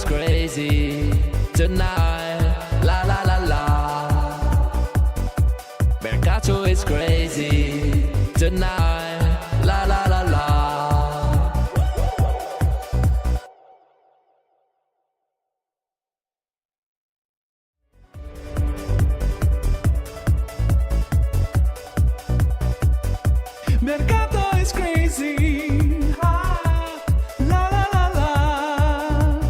crazy tonight. La la la la. Mercato is crazy tonight. La la la la. Mercato is crazy. Ah, la la la la.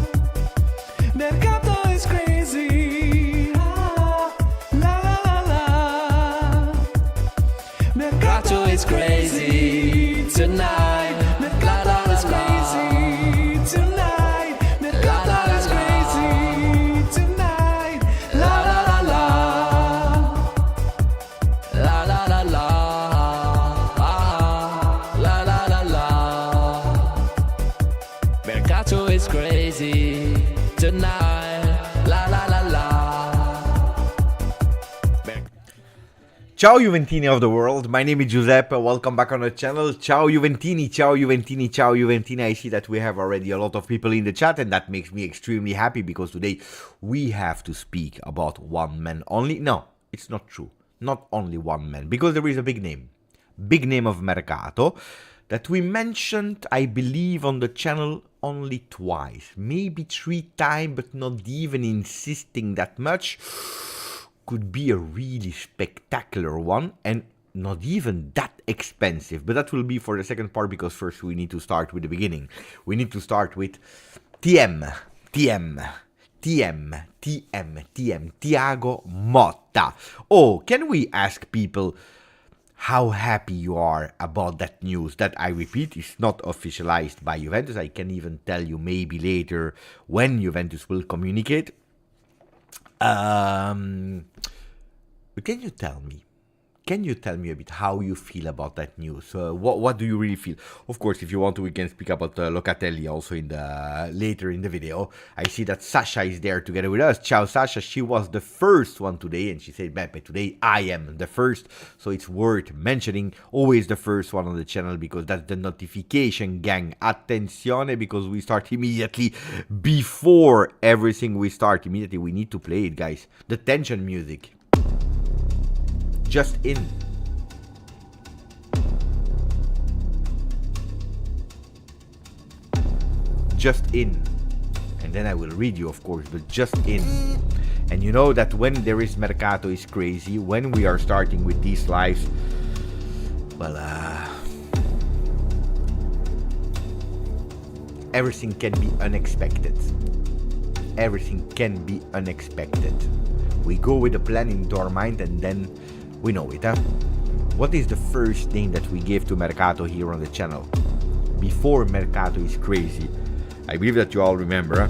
Mercato is crazy. Ah, la la la la. Mercato is crazy tonight. Mercato is crazy tonight. Mercato is crazy tonight. La la la la. La la la la. La la la la. Mercato is crazy tonight. La la la la. Ciao Juventini of the world, my name is Giuseppe, welcome back on the channel. Ciao Juventini, ciao Juventini, ciao Juventini. I see that we have already a lot of people in the chat and that makes me extremely happy because today we have to speak about one man only. No, it's not true, not only one man, because there is a big name of Mercato that we mentioned, I believe, on the channel only twice, maybe 3 times, but not even insisting that much. Could be a really spectacular one and not even that expensive, but that will be for the second part because first we need to start with the beginning. We need to start with Thiago Motta. Oh, can we ask people how happy you are about that news that, I repeat, is not officialized by Juventus? I can even tell you maybe later when Juventus will communicate. But can you tell me a bit how you feel about that news? What do you really feel? Of course, if you want to, we can speak about Locatelli also in the later in the video. I see that Sasha is there together with us. Ciao Sasha, she was the first one today and she said, Beppe, today I am the first. So it's worth mentioning, always the first one on the channel because that's the notification gang. Attenzione, because we start immediately before everything we start. Immediately we need to play it, guys. The tension music. Just in. Just in. And then I will read you, of course, but just in. And you know that when there is Mercato is crazy, when we are starting with these lives, well, everything can be unexpected. Everything can be unexpected. We go with a plan into our mind and then we know it, huh? What is the first thing that we give to Mercato here on the channel? Before Mercato is crazy, I believe that you all remember,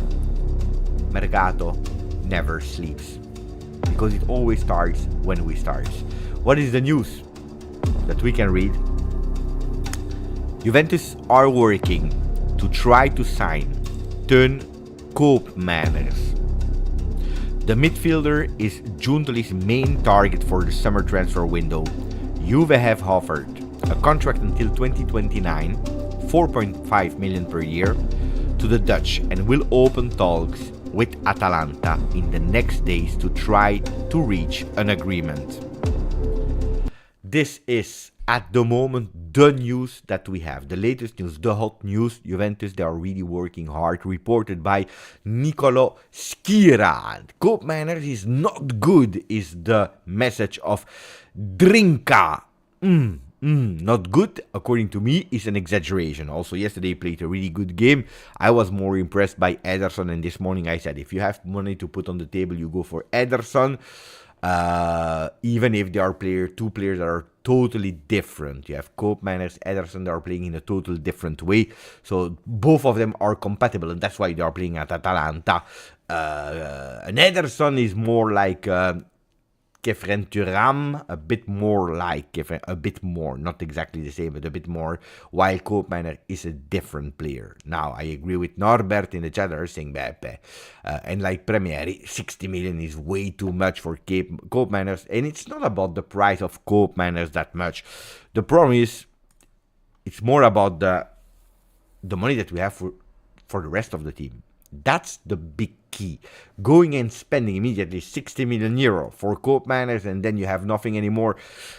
Mercato never sleeps. Because it always starts when we start. What is the news that we can read? Juventus are working to try to sign 10 koopmaners. The midfielder is Giuntoli's main target for the summer transfer window. Juve have offered a contract until 2029, 4.5 million per year, to the Dutch and will open talks with Atalanta in the next days to try to reach an agreement. This is, at the moment, the news that we have. The latest news, the hot news. Juventus, they are really working hard. Reported by Nicolo Schira. Koopmeiners is not good, is the message of Drinka. Not good, according to me, is an exaggeration. Also, yesterday played a really good game. I was more impressed by Ederson, and this morning I said, if you have money to put on the table, you go for Ederson. Even if they are two players that are totally different. You have Koopmeiners, Ederson, they are playing in a total different way. So both of them are compatible, and that's why they are playing at Atalanta. And Ederson is more like Kefren Thuram, a bit more like Kefren, a bit more, not exactly the same, but a bit more, while Koopmeiner is a different player. Now, I agree with Norbert in the chat, they're saying Beppe. And like Premieri, 60 million is way too much for Koopmeiners, and it's not about the price of Koopmeiners that much. The problem is, it's more about the money that we have for the rest of the team. That's the big key. Going and spending immediately 60 million euro for Cope Manners and then you have nothing anymore,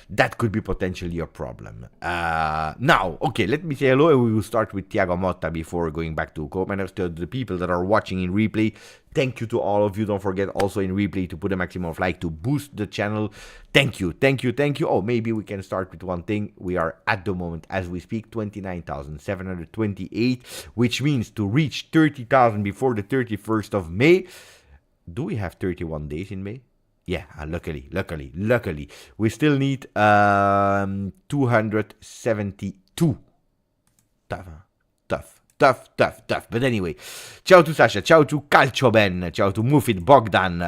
that could be potentially a problem. Now, okay, let me say hello and we will start with Thiago Motta before going back to Cope Manners. To the people that are watching in replay, thank you to all of you. Don't forget also in replay to put a maximum of like to boost the channel. Thank you, thank you, thank you. Oh, maybe we can start with one thing. We are at the moment, as we speak, 29,728, which means to reach 30,000 before the 31st of May. Do we have 31 days in May? Yeah, luckily. We still need 272. Tough. But anyway, ciao to Sasha, ciao to Calcio Ben, ciao to Mufid Bogdan.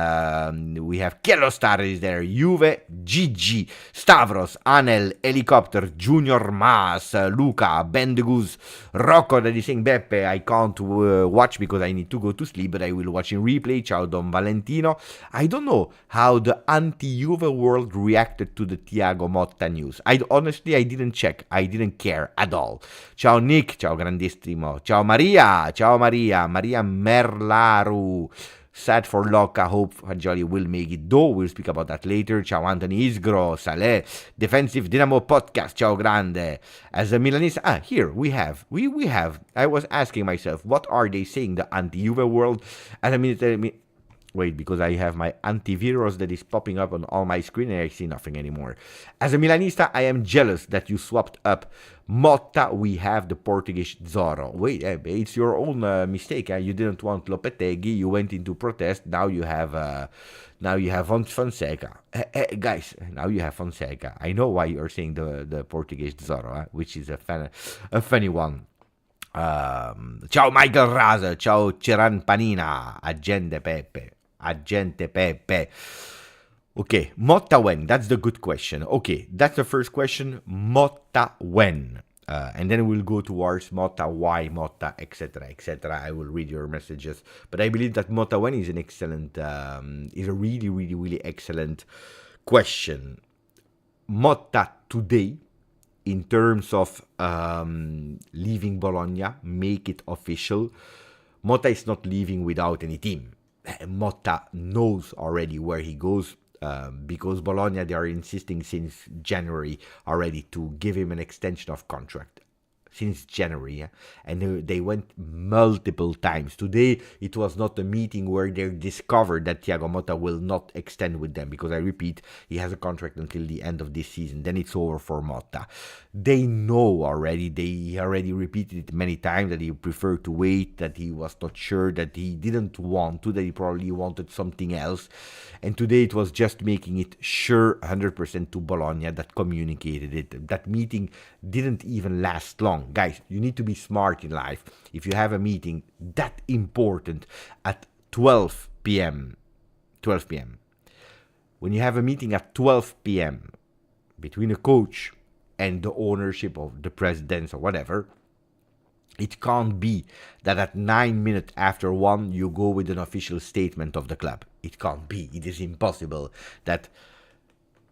We have Kielostar is there, Juve, Gigi, Stavros, Anel, Helicopter, Junior Mas, Luca, Ben the Goose, Rocco that is saying Beppe, I can't watch because I need to go to sleep, but I will watch in replay. Ciao Don Valentino. I don't know how the anti-Juve world reacted to the Thiago Motta news. Honestly, I didn't check. I didn't care at all. Ciao Nick, ciao grandissimo. Ciao Maria, Maria Merlaru. Sad for Locca, hope Fagioli will make it though. We'll speak about that later. Ciao Anthony Isgro, Saleh, Defensive Dynamo Podcast, ciao grande. As a Milanese, here we have. I was asking myself, what are they saying, the anti-Juve world? As a minute, wait, because I have my antivirus that is popping up on all my screen and I see nothing anymore. As a Milanista, I am jealous that you swapped up Motta. We have the Portuguese Zorro. Wait, it's your own mistake. You didn't want Lopetegui. You went into protest. Now you have Fonseca. Guys, now you have Fonseca. I know why you're saying the Portuguese Zorro, which is a funny one. Ciao Michael Raza, ciao Ceran Panina, Agente Pepe. Okay, Motta when? That's the good question. Okay, that's the first question. Motta when? And then we'll go towards Motta, why Motta, etc. I will read your messages. But I believe that Motta when is an excellent, is a really excellent question. Motta today, in terms of leaving Bologna, make it official. Motta is not leaving without any team. Motta knows already where he goes because Bologna, they are insisting since January already to give him an extension of contract. Since January, and they went multiple times. Today, it was not a meeting where they discovered that Thiago Motta will not extend with them, because I repeat, he has a contract until the end of this season. Then it's over for Motta. They know already, they already repeated it many times, that he preferred to wait, that he was not sure, that he didn't want to, that he probably wanted something else. And today it was just making it sure 100% to Bologna that communicated it. That meeting didn't even last long. Guys, you need to be smart in life. If you have a meeting that important at 12 p.m., when you have a meeting at 12 p.m. between a coach and the ownership of the presidents or whatever, it can't be that at 9 minutes after 1 you go with an official statement of the club. It can't be. It is impossible that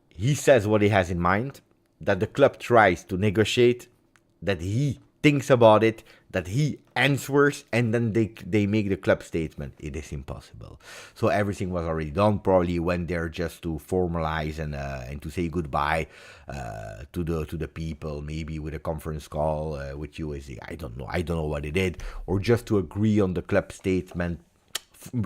he says what he has in mind, that the club tries to negotiate, that he thinks about it, that he answers, and then they make the club statement. It is impossible. So everything was already done. Probably went there just to formalize and to say goodbye to the people, maybe with a conference call with USD. I don't know what it did, or just to agree on the club statement,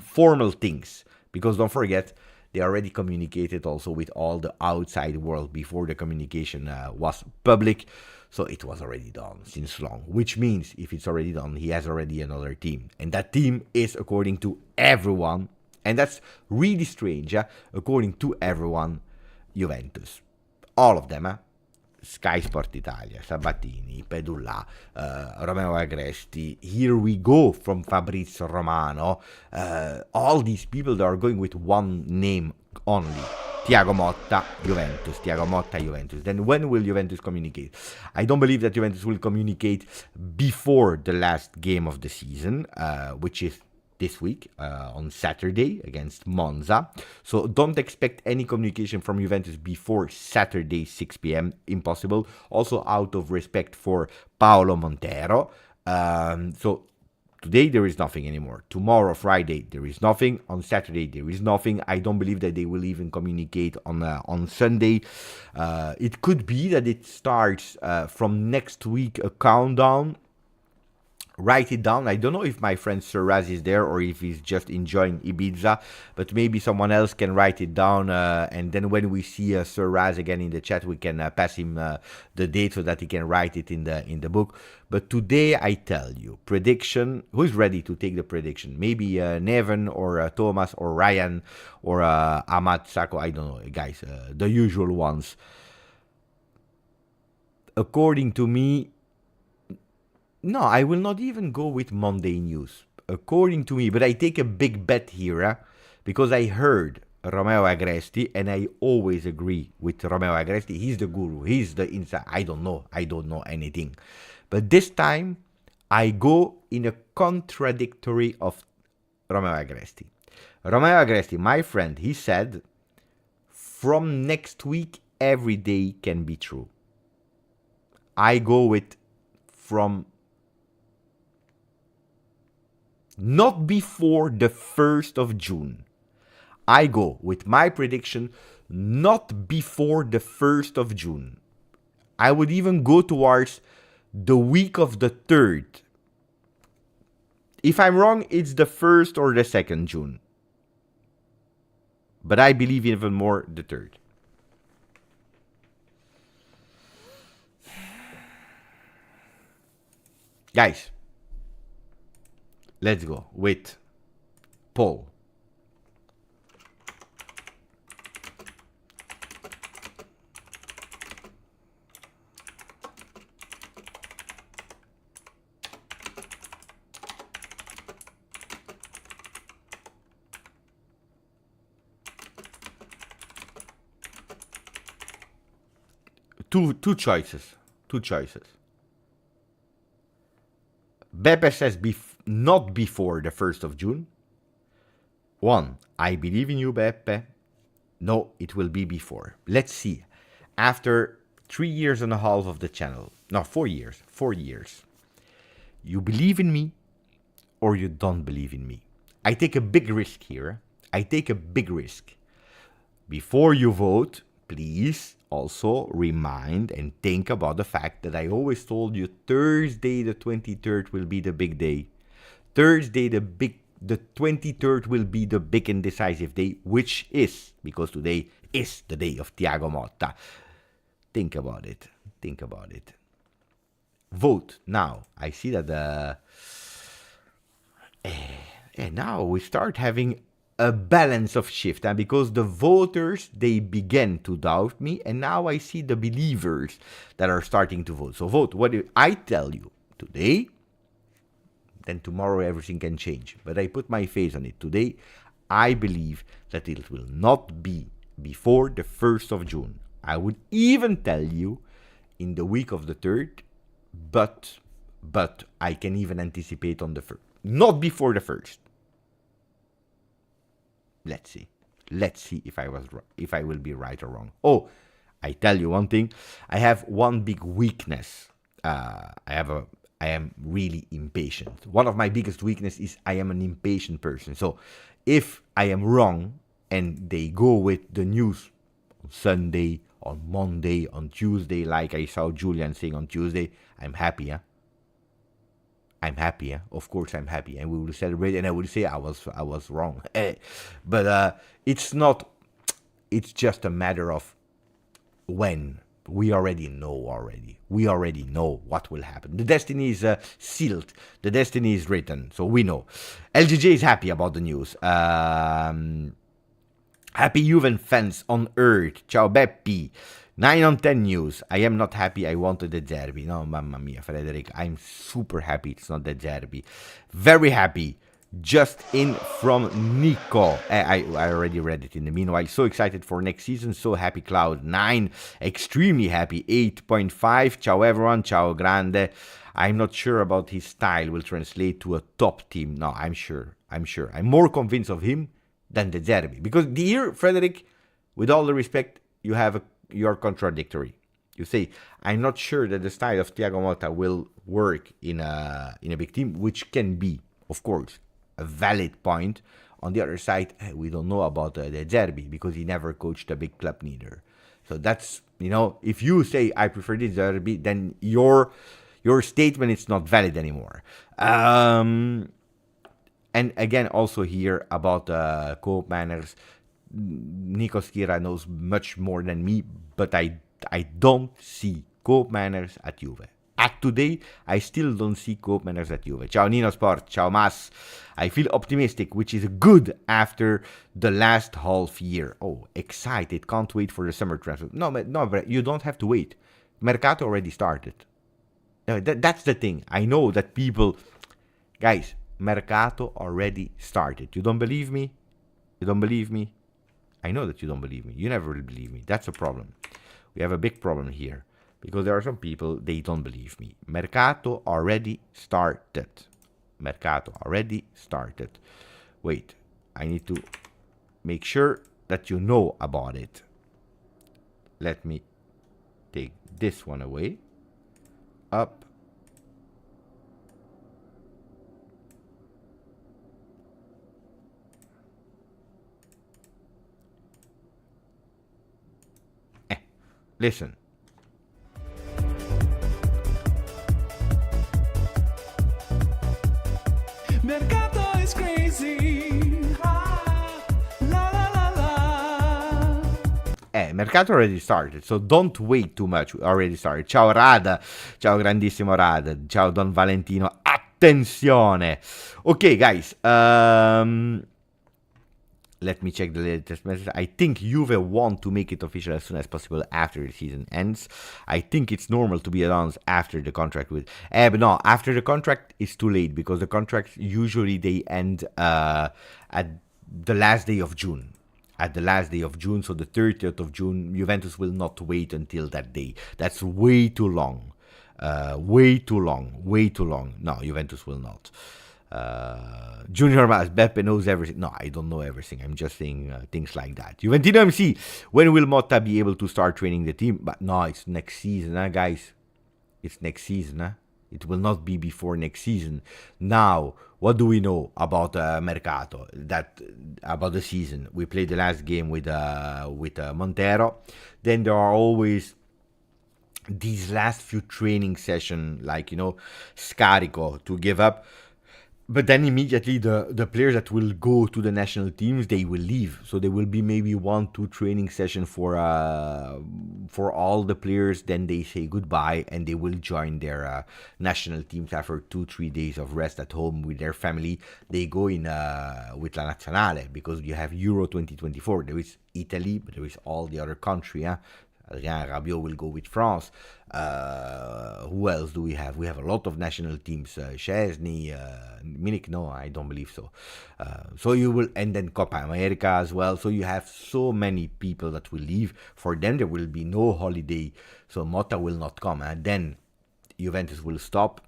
formal things. Because don't forget, they already communicated also with all the outside world before the communication was public. So it was already done since long, which means if it's already done, he has already another team. And that team is, according to everyone, and that's really strange, according to everyone, Juventus. All of them, Sky Sport Italia, Sabatini, Pedulla, Romeo Agresti. Here we go from Fabrizio Romano. All these people that are going with one name only. Thiago Motta, Juventus. Thiago Motta, Juventus. Then when will Juventus communicate? I don't believe that Juventus will communicate before the last game of the season, which is this week on Saturday against Monza. So don't expect any communication from Juventus before Saturday 6 p.m. Impossible. Also out of respect for Paolo Montero. So Today there is nothing anymore. Tomorrow, Friday, there is nothing. On Saturday, there is nothing. I don't believe that they will even communicate on Sunday. It could be that it starts from next week a countdown. Write it down. I don't know if my friend Sir Raz is there or if he's just enjoying Ibiza, but maybe someone else can write it down. And then when we see Sir Raz again in the chat, we can pass him the date so that he can write it in the book. But today, I tell you, prediction. Who's ready to take the prediction? Maybe Neven or Thomas or Ryan or Ahmad Sako. I don't know, guys. The usual ones. According to me, no, I will not even go with Monday news. According to me, but I take a big bet here because I heard Romeo Agresti and I always agree with Romeo Agresti. He's the guru. He's the inside. I don't know anything. But this time, I go in a contradictory of Romeo Agresti. Romeo Agresti, my friend, he said, from next week, every day can be true. I go with from not before the 1st of June. I go with my prediction not before the 1st of June. I would even go towards the week of the 3rd. If I'm wrong, it's the 1st or the 2nd June. But I believe even more the 3rd. Guys, let's go with Paul. Two choices. Beppe says not before the 1st of June. 1. I believe in you, Beppe. No, it will be before. Let's see. After 3 years and a half of the channel. No, 4 years. 4 years. You believe in me or you don't believe in me. I take a big risk here. I take a big risk. Before you vote, please also remind and think about the fact that I always told you Thursday the 23rd will be the big day. Thursday the 23rd will be the big and decisive day, which is, because today is the day of Thiago Motta. Think about it. Vote now. I see that now we start having a balance of shift, and because the voters, they began to doubt me, and now I see the believers that are starting to vote. So vote. What do I tell you today? Then tomorrow everything can change. But I put my face on it. Today, I believe that it will not be before the 1st of June. I would even tell you in the week of the 3rd, but I can even anticipate on the 1st. Not before the 1st. Let's see if I will be right or wrong. Oh, I tell you one thing. I have one big weakness. I am really impatient. One of my biggest weaknesses is I am an impatient person. So if I am wrong and they go with the news on Sunday, on Monday, on Tuesday, like I saw Julian saying on Tuesday, I'm happy, huh? I'm happy, of course I'm happy, and we will celebrate, and I will say I was wrong. But it's not, it's just a matter of when. We already know We already know what will happen. The destiny is sealed. The destiny is written, so we know. LGJ is happy about the news. Happy Juve fans on earth. Ciao Beppi. 9 on 10 news. I am not happy. I wanted the derby. No, mamma mia, Frederick. I'm super happy it's not the derby. Very happy. Just in from Nico. I already read it in the meanwhile. So excited for next season. So happy. Cloud 9. Extremely happy. 8.5. Ciao everyone. Ciao grande. I'm not sure about his style will translate to a top team. No, I'm sure. I'm more convinced of him than the derby. Because here, Frederick, with all the respect, you're contradictory. You say, I'm not sure that the style of Thiago Motta will work in a big team, which can be. of course, a valid point. On the other side, we don't know about the Zerbi because he never coached a big club neither. So that's, if you say I prefer the Zerbi, then your statement is not valid anymore. And again, also here about co-op manners, Nico Schira knows much more than me, but I don't see co-op manners at Juve. At today, I still don't see co-op manners at Juve. Ciao Nino Sport, ciao Mas. I feel optimistic, which is good after the last half year. Oh, excited, can't wait for the summer transfer. No, but you don't have to wait. Mercato already started. That's the thing. I know that people... Guys, Mercato already started. You don't believe me? You don't believe me? I know that you don't believe me. You never will believe me. That's a problem. We have a big problem here. Because there are some people, they don't believe me. Mercato already started. Mercato already started. Wait, I need to make sure that you know about it. Let me take this one away. Up. Listen. Mercato is crazy. Ah, la la la la. Mercato already started, so don't wait too much. We already started. Ciao Rada, ciao grandissimo Rada, ciao Don Valentino. Attenzione. Okay, guys. Let me check the latest message. I think Juve want to make it official as soon as possible after the season ends. I think it's normal to be announced after the contract with... but no, after the contract is too late because the contracts usually they end at the last day of June. At the last day of June, so the 30th of June, Juventus will not wait until that day. That's way too long. Way too long. No, Juventus will not. Junior Mas, Beppe knows everything. No, I don't know everything. I'm just saying things like that. Juventino MC, when will Motta be able to start training the team? But no, it's next season, guys. It's next season. It will not be before next season. Now, what do we know about Mercato? About the season? We played the last game with Montero. Then there are always these last few training sessions, like, Scarico to give up. But then immediately the players that will go to the national teams, they will leave. So there will be maybe 1-2 training sessions for all the players. Then they say goodbye and they will join their national teams after 2-3 days of rest at home with their family. They go in with La Nazionale because you have Euro 2024. There is Italy, but there is all the other country. Adrien Rabiot will go with France. Who else do we have? We have a lot of national teams. Chesney, Munich, no, I don't believe so. So you will, and then Copa America as well. So you have so many people that will leave. For them, there will be no holiday. So Motta will not come. And then Juventus will stop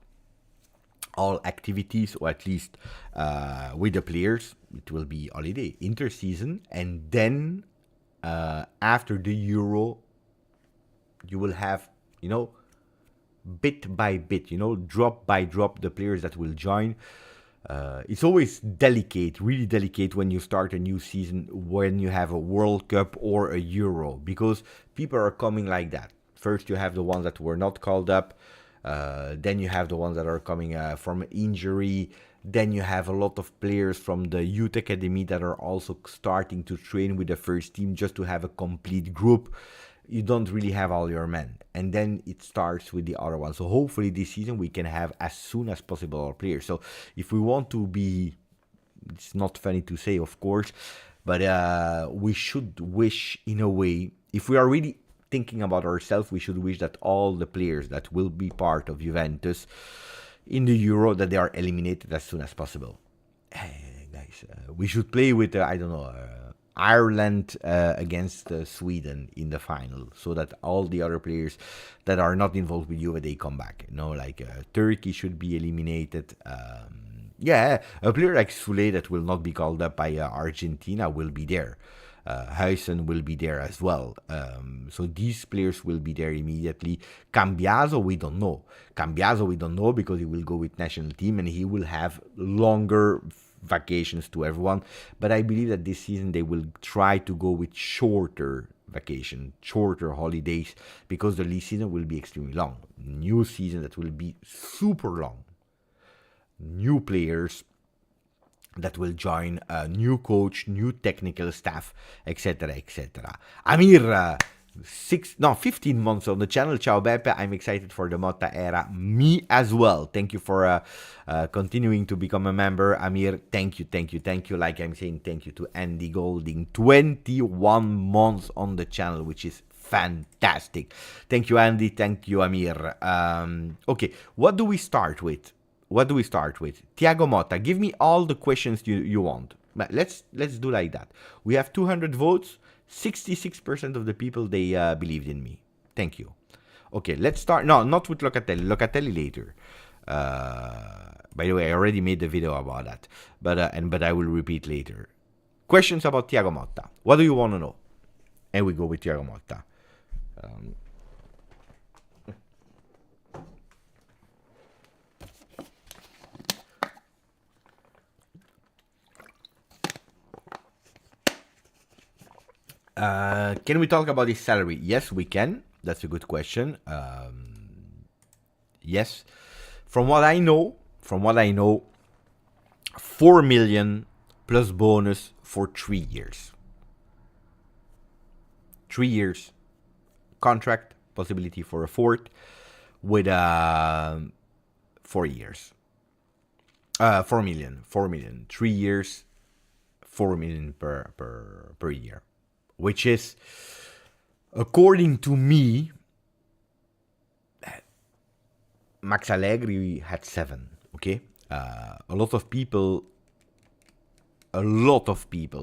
all activities, or at least with the players. It will be holiday, interseason. And then after the Euro, you will have, bit by bit, drop by drop, the players that will join. It's always delicate, really delicate when you start a new season, when you have a World Cup or a Euro, because people are coming like that. First, you have the ones that were not called up. Then you have the ones that are coming from injury. Then you have a lot of players from the youth academy that are also starting to train with the first team just to have a complete group. You don't really have all your men. And then it starts with the other one. So hopefully this season we can have as soon as possible our players. So if we want to be, it's not funny to say, of course, but we should wish in a way, if we are really thinking about ourselves, we should wish that all the players that will be part of Juventus in the Euro, that they are eliminated as soon as possible. Guys, we should play with, Ireland against Sweden in the final, so that all the other players that are not involved with Juve, they come back. Turkey should be eliminated. A player like Sule that will not be called up by Argentina will be there. Huijsen will be there as well. So these players will be there immediately. Cambiaso, we don't know. Cambiaso, we don't know because he will go with national team and he will have longer vacations to everyone. But I believe that this season they will try to go with shorter vacation, shorter holidays, because the league season will be extremely long. New season that will be super long. New players that will join, a new coach, new technical staff, etc., etc. Amir, 15 months on the channel. Ciao Beppe, I'm excited for the Motta era. Me as well. Thank you for continuing to become a member. Amir, thank you. Like I'm saying, thank you to Andy Golding. 21 months on the channel, which is fantastic. Thank you, Andy. Thank you, Amir. Okay, what do we start with? Thiago Motta, give me all the questions you want. But let's do like that. We have 200 votes. 66% of the people, they believed in me. Thank you. Okay, let's start. No, not with Locatelli. Locatelli later. By the way, I already made the video about that. But I will repeat later. Questions about Thiago Motta. What do you want to know? And we go with Thiago Motta. Can we talk about his salary? Yes, we can. That's a good question. Yes. From what I know, 4 million plus bonus for 3 years. 3 years contract, possibility for a fourth, with 4 years. 4 million. 3 years, 4 million per year. Which is, according to me, Max Allegri had 7, okay? A lot of people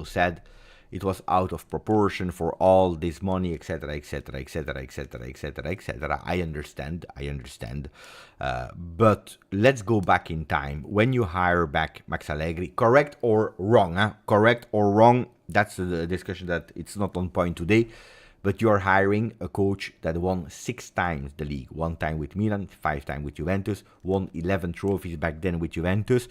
said it was out of proportion for all this money, etc., etc., etc., etc., etc., etc. I understand. But let's go back in time. When you hire back Max Allegri, correct or wrong, correct or wrong, that's the discussion that it's not on point today. But you are hiring a coach that won 6 times the league. 1 time with Milan, 5 times with Juventus, won 11 trophies back then with Juventus.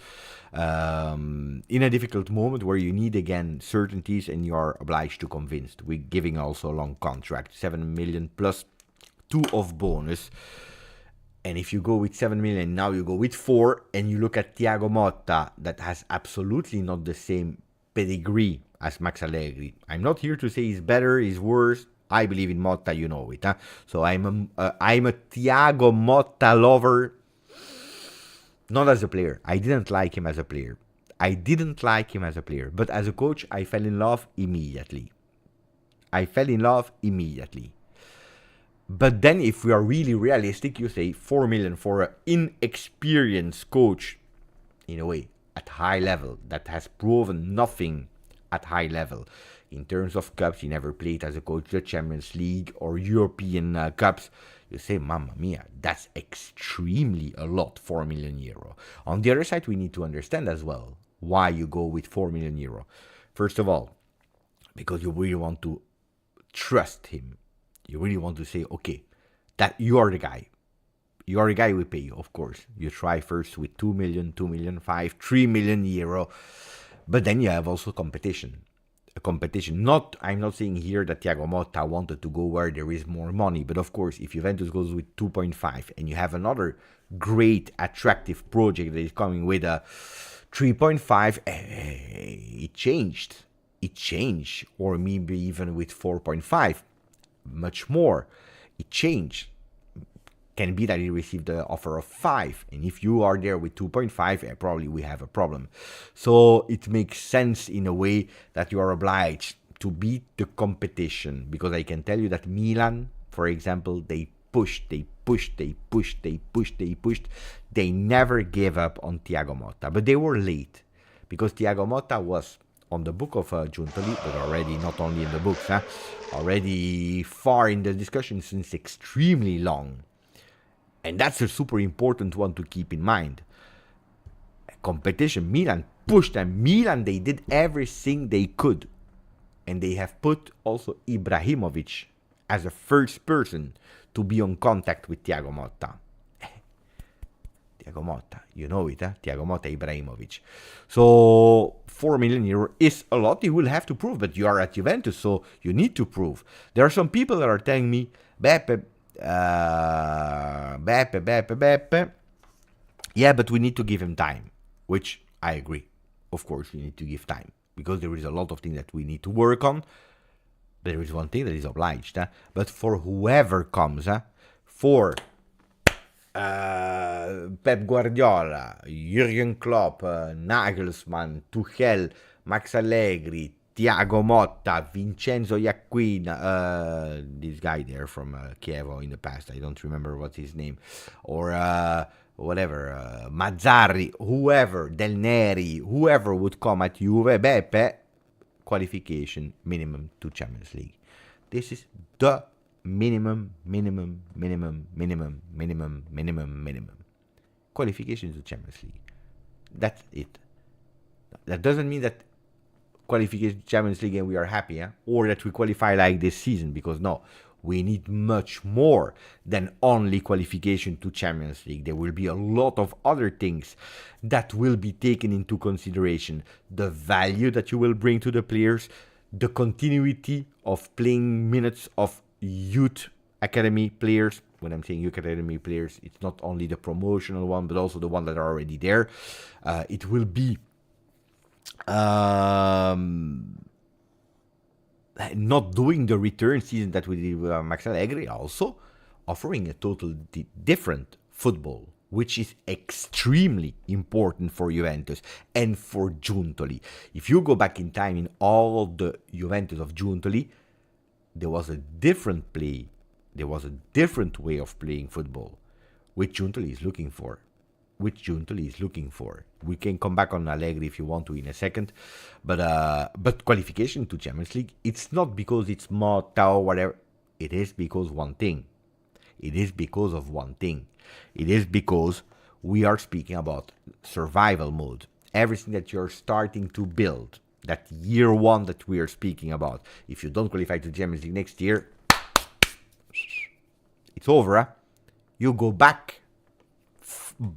In a difficult moment where you need, again, certainties and you are obliged to convince. We're giving also a long contract, 7 million plus 2 of bonus. And if you go with 7 million, now you go with 4, and you look at Thiago Motta, that has absolutely not the same pedigree as Max Allegri. I'm not here to say he's better, he's worse. I believe in Motta, you know it. So I'm a Thiago Motta lover, not as a player. I didn't like him as a player. But as a coach, I fell in love immediately. But then if we are really realistic, you say 4 million for an inexperienced coach, in a way, at high level, that has proven nothing at high level. In terms of cups, he never played as a coach the Champions League or European cups. You say, mamma mia, that's extremely a lot, 4 million euro. On the other side, we need to understand as well why you go with 4 million euro. First of all, because you really want to trust him. You really want to say, okay, that you are the guy. You are the guy we pay you, of course. You try first with 2 million, 2 million, 5, 3 million euro. But then you have also competition. I'm not saying here that Thiago Motta wanted to go where there is more money, but of course, if Juventus goes with 2.5 and you have another great, attractive project that is coming with a 3.5, it changed, or maybe even with 4.5, much more, it changed. Can be that he received the offer of 5, and if you are there with 2.5, probably we have a problem. So it makes sense in a way that you are obliged to beat the competition, because I can tell you that Milan, for example, they pushed. They never gave up on Thiago Motta, but they were late, because Thiago Motta was on the book of Giuntoli, but already not only in the books, already far in the discussion since extremely long. And that's a super important one to keep in mind. Competition, Milan pushed them. Milan, they did everything they could. and they have put also Ibrahimovic as a first person to be on contact with Thiago Motta. Thiago Motta, you know it, huh? Thiago Motta, Ibrahimovic. So 4 million euro is a lot. You will have to prove, but you are at Juventus, so you need to prove. There are some people that are telling me, Beppe, yeah, but we need to give him time, which I agree. Of course, we need to give time because there is a lot of things that we need to work on. There is one thing that is obliged, but for whoever comes, for Pep Guardiola, Jürgen Klopp, Nagelsmann, Tuchel, Max Allegri, Thiago Motta, Vincenzo Iacquina, this guy there from Chievo in the past, I don't remember what's his name, or whatever, Mazzarri, whoever, Del Neri, whoever would come at Juve, Beppe, qualification minimum to Champions League. This is the minimum. Qualification to Champions League. That's it. That doesn't mean that qualification to Champions League and we are happy, or that we qualify like this season, because no, we need much more than only qualification to Champions League. There will be a lot of other things that will be taken into consideration. The value that you will bring to the players, the continuity of playing minutes of youth academy players. When I'm saying youth academy players, it's not only the promotional one, but also the one that are already there. It will be not doing the return season that we did with Max Allegri, also offering a totally different football, which is extremely important for Juventus and for Giuntoli. If you go back in time in all the Juventus of Giuntoli, there was a different play, there was a different way of playing football, which Giuntoli is looking for. We can come back on Allegri if you want to in a second, but qualification to Champions League, it's not because it's Motta or whatever. It is because one thing. It is because we are speaking about survival mode. Everything that you're starting to build, that year one that we are speaking about, if you don't qualify to Champions League next year, it's over. You go back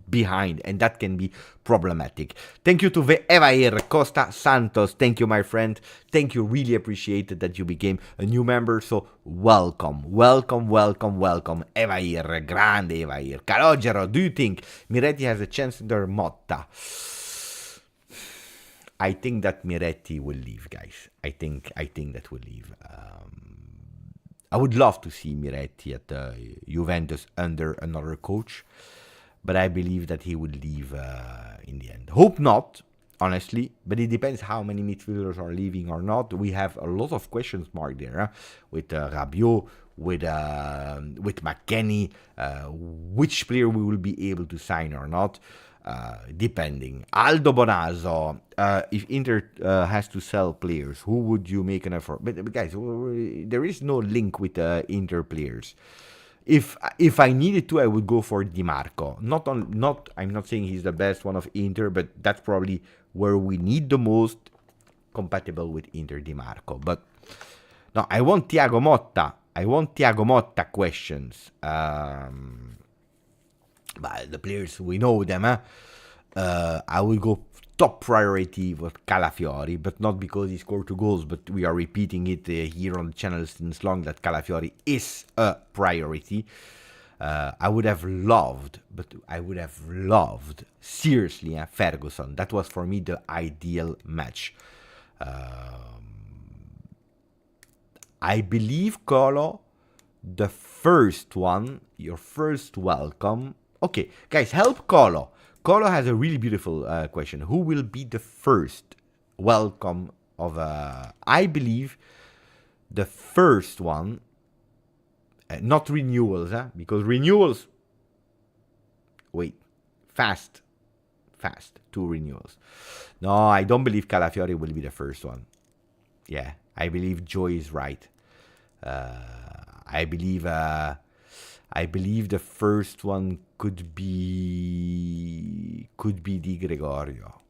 behind, and that can be problematic. Thank you to Evair Costa Santos. Thank you, my friend. Thank you. Really appreciate it that you became a new member. So welcome. Evair, grande Evair. Calogero, do you think Miretti has a chance under Motta? I think that Miretti will leave, guys. I think that will leave. I would love to see Miretti at Juventus under another coach, but I believe that he will leave in the end. Hope not, honestly, but it depends how many midfielders are leaving or not. We have a lot of questions marked there, with Rabiot, with McKennie, which player we will be able to sign or not, depending. Aldo Bonazzo, if Inter has to sell players, who would you make an effort? But guys, there is no link with Inter players. If I needed to, I would go for Di Marco. I'm not saying he's the best one of Inter, but that's probably where we need the most, compatible with Inter, Di Marco. But no, I want Thiago Motta questions. But the players, we know them. I will go top priority with Calafiori, but not because he scored 2 goals, but we are repeating it here on the channel since long that Calafiori is a priority. I would have loved, seriously, Ferguson. That was for me the ideal match. I believe Colo, the first one, your first welcome. Okay, guys, help Colo. Colo has a really beautiful question. Who will be the first welcome of... I believe the first one, not renewals, because renewals... Wait, fast, 2 renewals. No, I don't believe Calafiori will be the first one. Yeah, I believe Joe is right. I believe the first one could be Di Gregorio.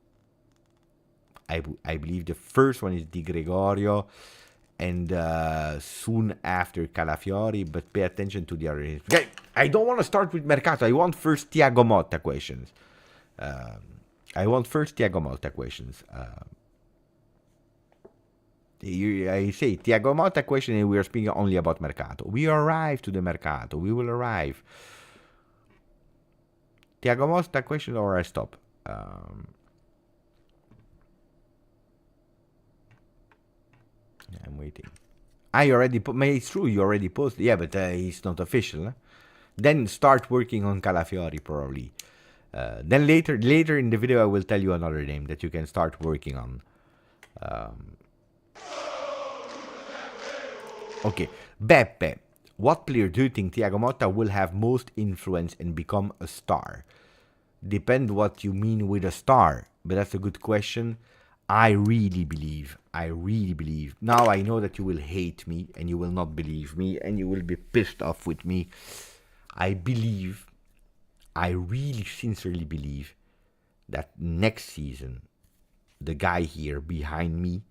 I believe the first one is Di Gregorio. and soon after Calafiori, but pay attention to the other names. Okay, I don't want to start with Mercato. I want first Thiago Motta questions. I say Thiago Motta question, and we are speaking only about Mercato. We arrive to the Mercato. We will arrive. Thiago Motta question, or I stop. I'm waiting. I already put. It's true. You already posted. Yeah, but it's not official. Huh? Then start working on Calafiori probably. Then later in the video, I will tell you another name that you can start working on. Okay, Beppe. What player do you think Thiago Motta will have most influence and become a star? Depend what you mean with a star, but that's a good question. I really believe. Now I know that you will hate me and you will not believe me and you will be pissed off with me. I really sincerely believe that next season, the guy here behind me,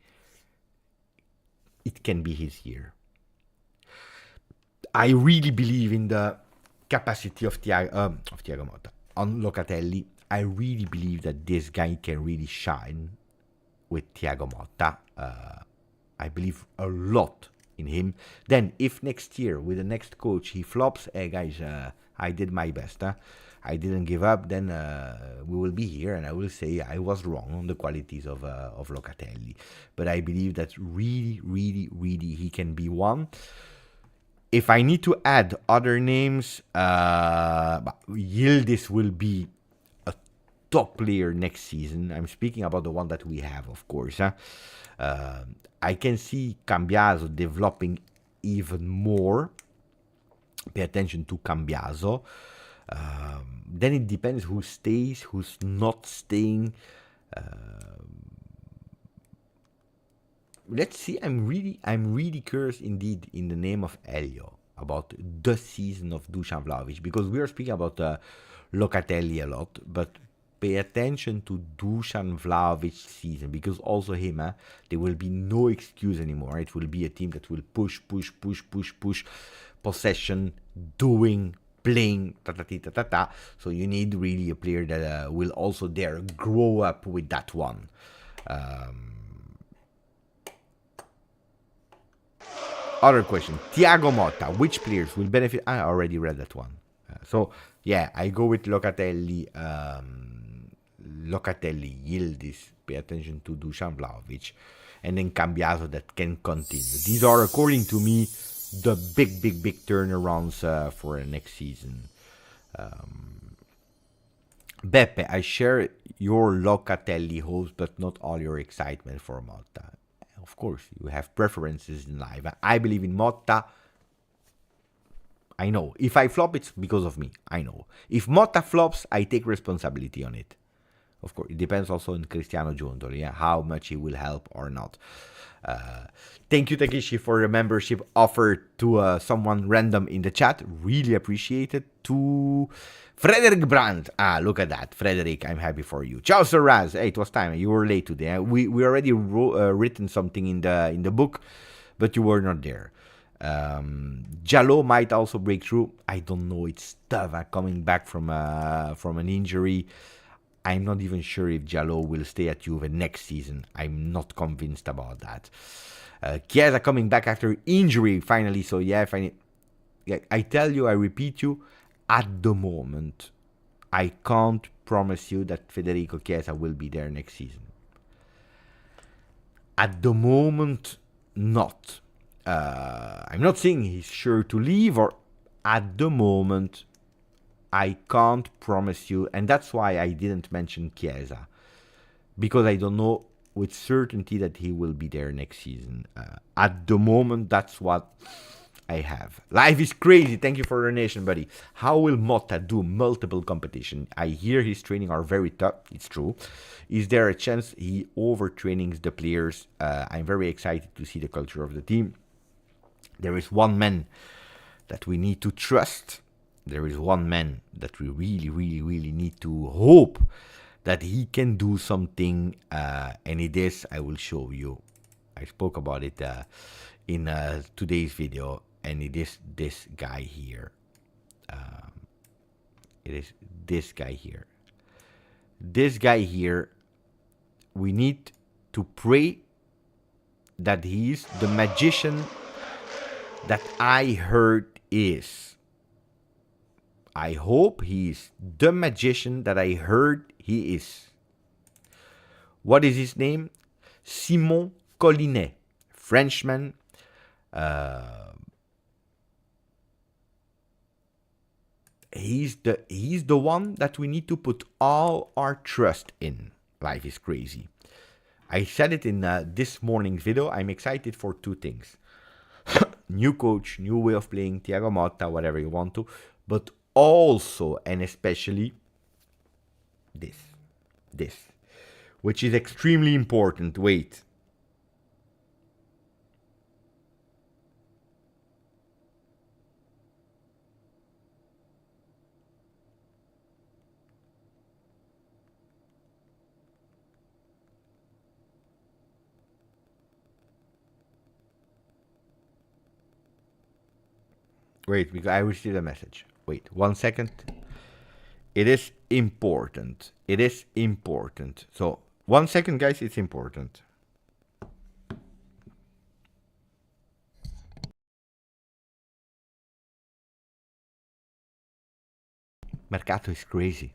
it can be his year. I really believe in the capacity of Thiago Motta. On Locatelli, I really believe that this guy can really shine with Thiago Motta. I believe a lot in him. Then, if next year, with the next coach, he flops, hey guys, I did my best. I didn't give up, then we will be here and I will say I was wrong on the qualities of Locatelli. But I believe that really he can be one. If I need to add other names, Yildiz will be a top player next season. I'm speaking about the one that we have, of course. I can see Cambiaso developing even more. Pay attention to Cambiaso. Then it depends who stays, who's not staying. Let's see. I'm really curious indeed in the name of Elio about the season of Dusan Vlahovic, because we are speaking about Locatelli a lot, but pay attention to Dusan Vlahovic's season, because also him, there will be no excuse anymore. It will be a team that will push, possession, playing, So you need really a player that will also dare grow up with that one. Other question, Thiago Motta, which players will benefit? I already read that one. So yeah, I go with Locatelli, Yildiz, pay attention to Dusan Vlahovic, and then Cambiaso that can continue. These are, according to me, the big turnarounds for next season. Beppe, I share your Locatelli hopes, but not all your excitement for Motta. Of course, you have preferences in life. I believe in Motta. I know. If I flop, it's because of me. I know. If Motta flops, I take responsibility on it. Of course, it depends also on Cristiano Giuntoli, how much he will help or not. Thank you, Takeshi, for the membership offered to someone random in the chat. Really appreciate it. To Frederick Brandt. Look at that. Frederick, I'm happy for you. Ciao, Sir Raz. Hey, it was time. You were late today. We already written something in the book, but you were not there. Jallo might also break through. I don't know. It's tough. Coming back from an injury. I'm not even sure if Jallo will stay at Juve next season. I'm not convinced about that. Chiesa coming back after injury finally. So yeah, finally. I tell you, I repeat you, at the moment, I can't promise you that Federico Chiesa will be there next season. At the moment, not. I'm not saying he's sure to leave, or at the moment, I can't promise you, and that's why I didn't mention Chiesa, because I don't know with certainty that he will be there next season. At the moment, that's what I have. Life is crazy. Thank you for your donation, buddy. How will Motta do multiple competition? I hear his training are very tough. It's true. Is there a chance he overtrainings the players? I'm very excited to see the culture of the team. There is one man that we need to trust. There is one man that we really need to hope that he can do something, and it is, I will show you. I spoke about it in today's video, and it is this guy here. It is this guy here. This guy here, we need to pray that he is the magician that I heard is. I hope he is the magician that I heard he is. What is his name? Simon Collinet, Frenchman. He's the one that we need to put all our trust in. Life is crazy. I said it in this morning's video. I'm excited for two things. New coach, new way of playing, Thiago Motta, whatever you want to. But also and especially this. Which is extremely important. Wait. Wait, because I received a message. Wait, 1 second. It is important. It is important. So, 1 second, guys, it's important. Mercato is crazy.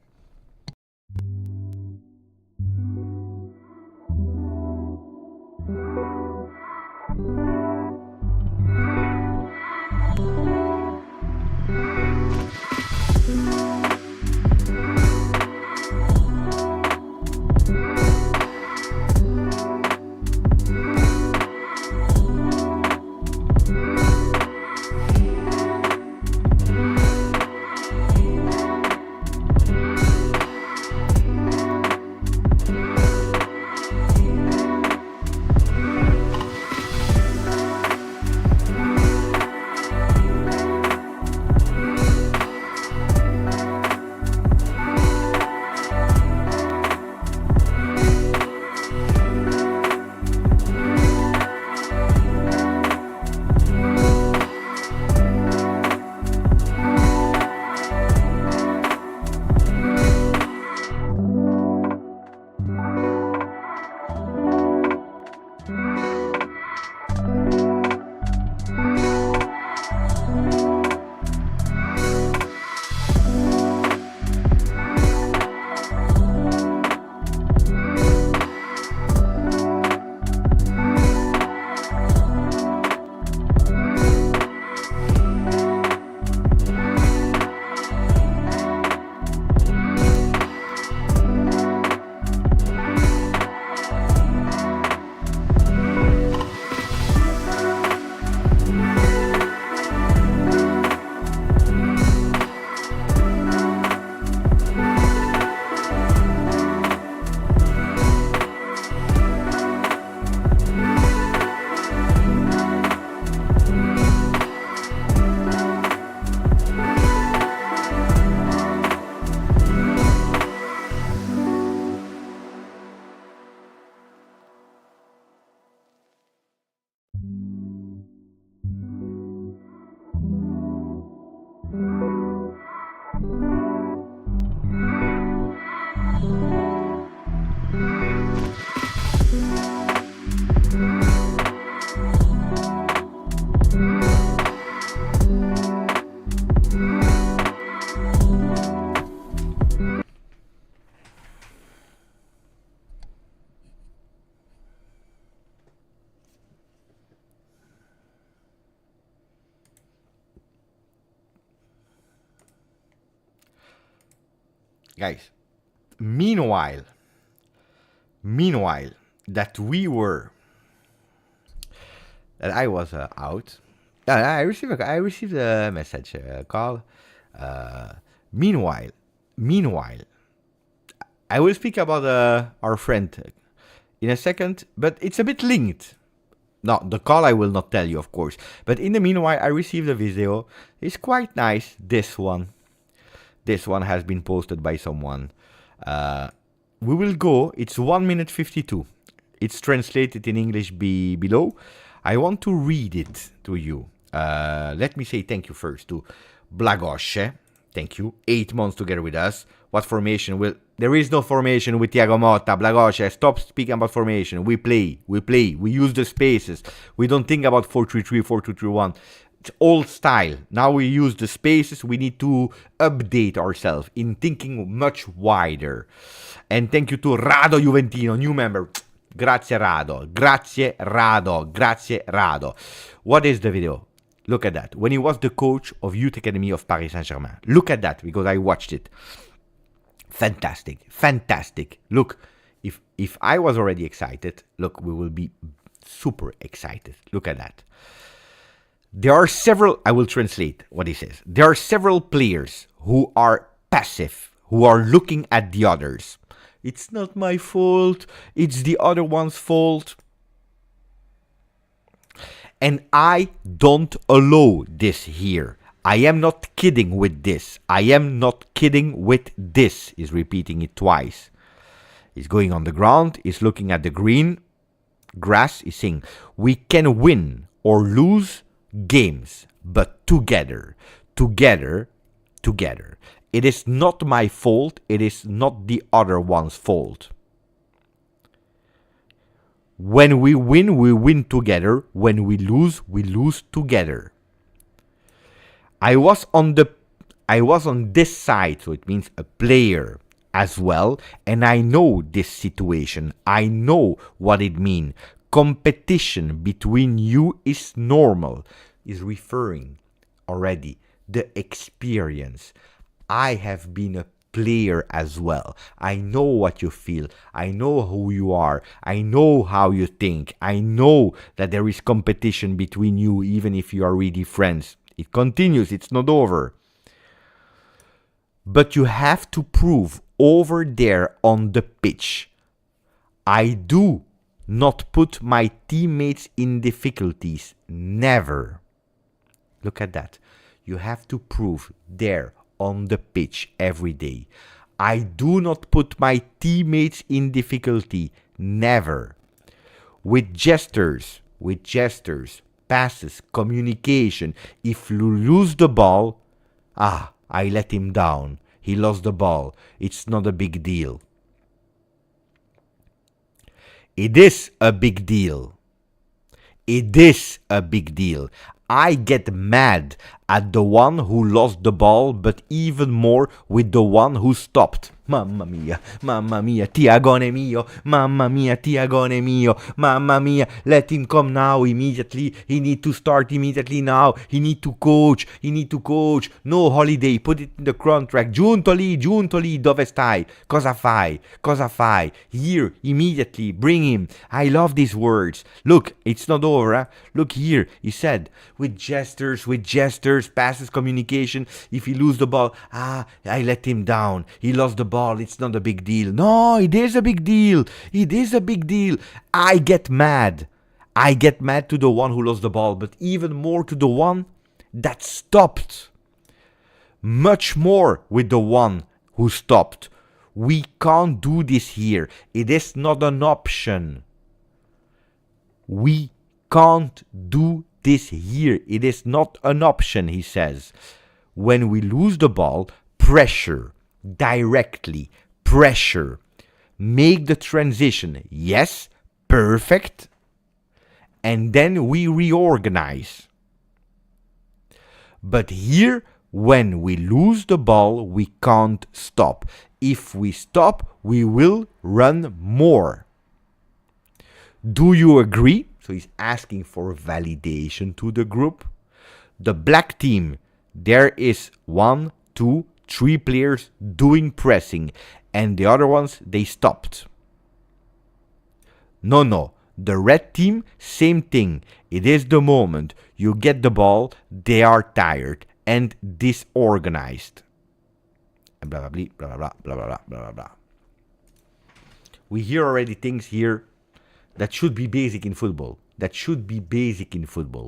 Guys, meanwhile, that I was out, I received a message, call. Meanwhile, I will speak about our friend in a second, but it's a bit linked. No, the call I will not tell you, of course. But in the meanwhile, I received a video. It's quite nice. This one has been posted by someone. We will go. It's 1 minute 52. It's translated in English below. I want to read it to you. Let me say thank you first to Blagosce. Thank you. 8 months together with us. What formation will... There is no formation with Thiago Motta. Blagosce, stop speaking about formation. We play. We use the spaces. We don't think about 4-3-3, 4-2-3-1. It's old style. Now we use the spaces. We need to update ourselves in thinking much wider. And thank you to Ciao Juventini, new member. Grazie Rado. Grazie Rado. Grazie Rado. What is the video? Look at that. When he was the coach of Youth Academy of Paris Saint-Germain. Look at that, because I watched it. Fantastic. Fantastic. Look, if I was already excited, look, we will be super excited. Look at that. There are several, I will translate what he says. There are several players who are passive, who are looking at the others. It's not my fault. It's the other one's fault. And I don't allow this here. I am not kidding with this. I am not kidding with this. He's repeating it twice. He's going on the ground. He's looking at the green grass. He's saying, we can win or lose games, but together. It is not my fault. It is not the other one's fault. When we win together. When we lose together. I was on this side, so it means a player as well, and I know this situation. I know what it means. Competition between you is normal. Is referring already the experience. I have been a player as well. I know what you feel. I know who you are. I know how you think. I know that there is competition between you, even if you are really friends. It continues. It's not over. But you have to prove over there on the pitch. I do not put my teammates in difficulties. Never. Look at that. You have to prove there on the pitch every day. I do not put my teammates in difficulty. Never. With gestures, passes, communication. If you lose the ball, I let him down. He lost the ball. It's not a big deal. It is a big deal. It is a big deal. I get mad at the one who lost the ball, but even more with the one who stopped. Mamma mia, Thiagone mio, mamma mia, Thiagone mio, mamma mia, let him come now immediately, he need to start immediately now, he need to coach, no holiday, put it in the contract, Giuntoli, dove stai, cosa fai, here, immediately, bring him, I love these words, look, it's not over, huh? Look here, he said, with gestures, passes, communication, if he lose the ball, I let him down, he lost the ball, it's not a big deal. No, it is a big deal. I get mad. To the one who lost the ball, but even more to the one that stopped. Much more with the one who stopped. We can't do this here. It is not an option. We can't do this here. It is not an option, he says. When we lose the ball, pressure. Directly, pressure, make the transition, yes, perfect, and then we reorganize. But here, when we lose the ball, we can't stop. If we stop, we will run more. Do you agree? So he's asking for validation to the group. The black team, there is 1, 2, 3 players doing pressing, and the other ones, they stopped. No. The red team, same thing. It is the moment you get the ball, they are tired and disorganized. And blah, blah, blah, blah, blah, blah, blah, blah. We hear already things here that should be basic in football.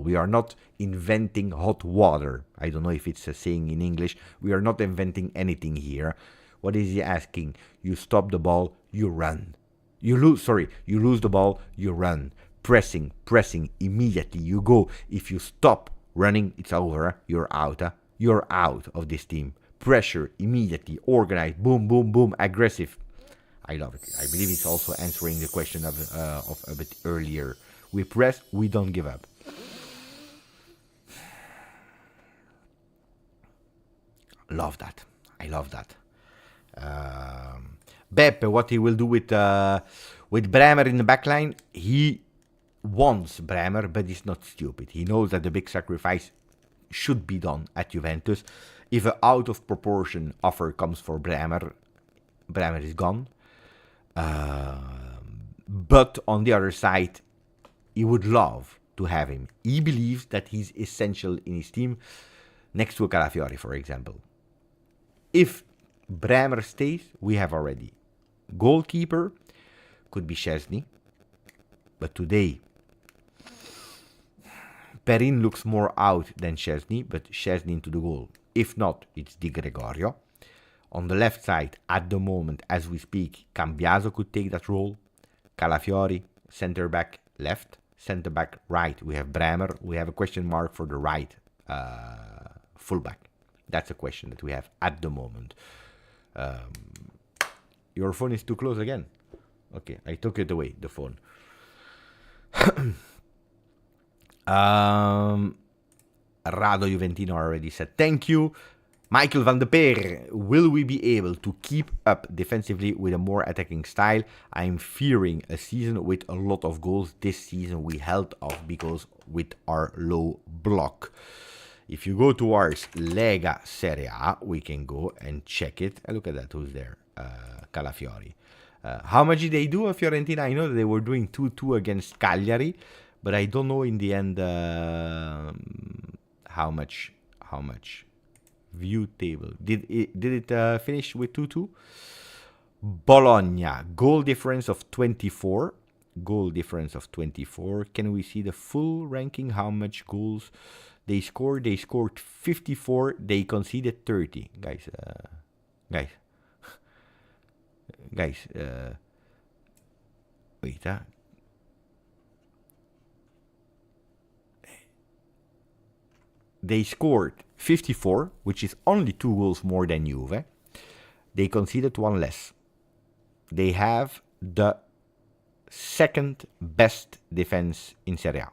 We are not inventing hot water. I don't know if it's a saying in English. We are not inventing anything here. What is he asking? You stop the ball, you run. You lose the ball, you run. Pressing, immediately you go. If you stop running, it's over. You're out. You're out of this team. Pressure, immediately, organized, boom, boom, boom, aggressive. I love it. I believe it's also answering the question of a bit earlier. We press, we don't give up. Love that. I love that. Beppe, what he will do with Bremer in the backline, he wants Bremer, but he's not stupid. He knows that the big sacrifice should be done at Juventus. If an out of proportion offer comes for Bremer is gone. But on the other side, he would love to have him. He believes that he's essential in his team, next to Calafiori, for example. If Bremer stays, we have already goalkeeper, could be Szczesny, but today Perin looks more out than Szczesny, but Szczesny into the goal. If not, it's Di Gregorio. On the left side, at the moment, as we speak, Cambiaso could take that role. Calafiori, center back left, center back right. We have Bremer. We have a question mark for the right fullback. That's a question that we have at the moment. Your phone is too close again. Okay, I took it away, the phone. Rado Juventino already said thank you. Michael van de Peer, will we be able to keep up defensively with a more attacking style? I'm fearing a season with a lot of goals. This season we held off because with our low block. If you go towards Lega Serie A, we can go and check it. Look at that, who's there? Calafiori. How much did they do of Fiorentina? I know that they were doing 2-2 against Cagliari, but I don't know in the end how much. View table. Did it finish with 2-2? Bologna, goal difference of 24. Can we see the full ranking? How much goals they scored? They scored 54. They conceded 30. Guys. Wait. They scored 54, which is only 2 goals more than Juve. They conceded 1 less. They have the second best defense in Serie A.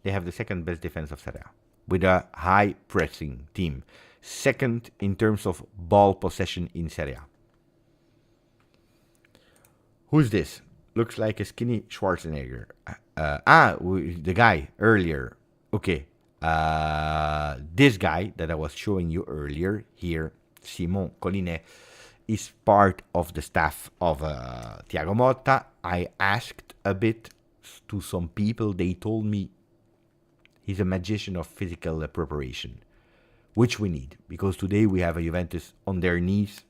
They have the second best defense of Serie A with a high pressing team. Second in terms of ball possession in Serie A. Who's this? Looks like a skinny Schwarzenegger. The guy earlier. Okay. This guy that I was showing you earlier here, Simon Collinet, is part of the staff of Thiago Motta. I asked a bit to some people. They told me he's a magician of physical preparation, which we need, because today we have a Juventus on their knees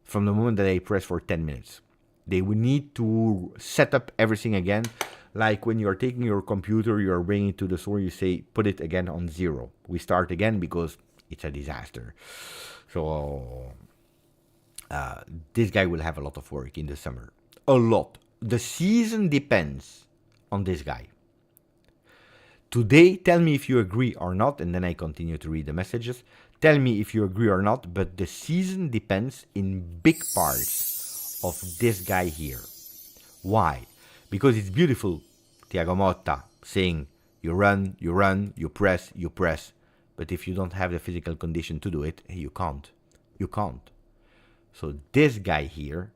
from the moment that they press for 10 minutes. They will need to set up everything again. Like when you're taking your computer, you're bringing it to the store, you say, put it again on 0. We start again because it's a disaster. So this guy will have a lot of work in the summer. A lot. The season depends on this guy. Today, tell me if you agree or not, and then I continue to read the messages. Tell me if you agree or not, but the season depends in big parts of this guy here. Why? Because it's beautiful, Thiago Motta saying you run, you press. But if you don't have the physical condition to do it, you can't. So this guy here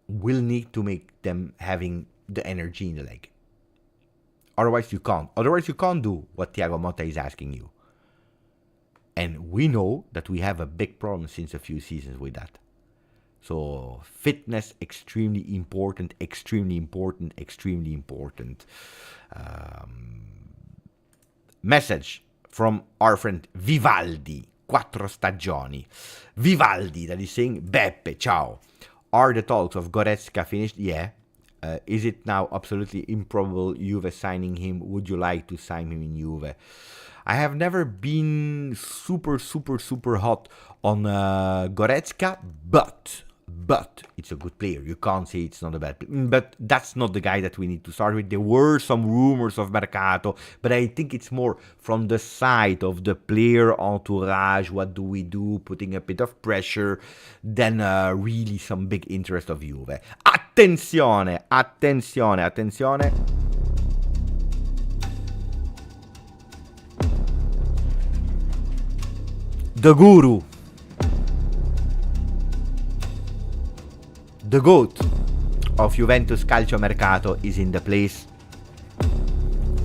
will need to make them having the energy in the leg. Otherwise you can't. Otherwise you can't do what Thiago Motta is asking you. And we know that we have a big problem since a few seasons with that. So fitness, extremely important. Message from our friend Vivaldi, 4 stagioni. Vivaldi that is saying, Beppe, ciao. Are the talks of Goretzka finished? Yeah. Is it now absolutely improbable Juve signing him? Would you like to sign him in Juve? I have never been super hot on Goretzka, but but it's a good player. You can't say it's not a bad player. But that's not the guy that we need to start with. There were some rumors of Mercato, but I think it's more from the side of the player entourage. What do we do? Putting a bit of pressure than really some big interest of Juve. Attenzione, attenzione, attenzione. The guru. The GOAT of Juventus Calcio Mercato is in the place.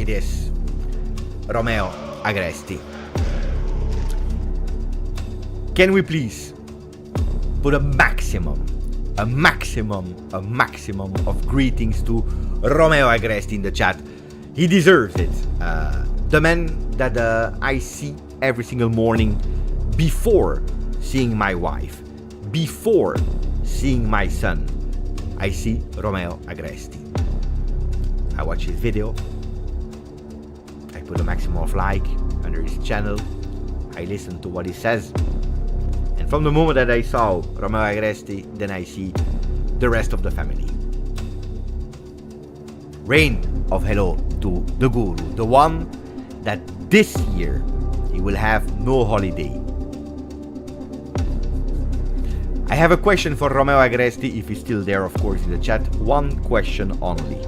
It is Romeo Agresti. Can we please put a maximum of greetings to Romeo Agresti in the chat? He deserves it. The man that I see every single morning before seeing my wife, before seeing my son, I see Romeo Agresti. I watch his video, I put a maximum of like under his channel, I listen to what he says, and from the moment that I saw Romeo Agresti, then I see the rest of the family. Rain of hello to the guru, the one that this year he will have no holiday. I have a question for Romeo Agresti, if he's still there, of course, in the chat. One question only.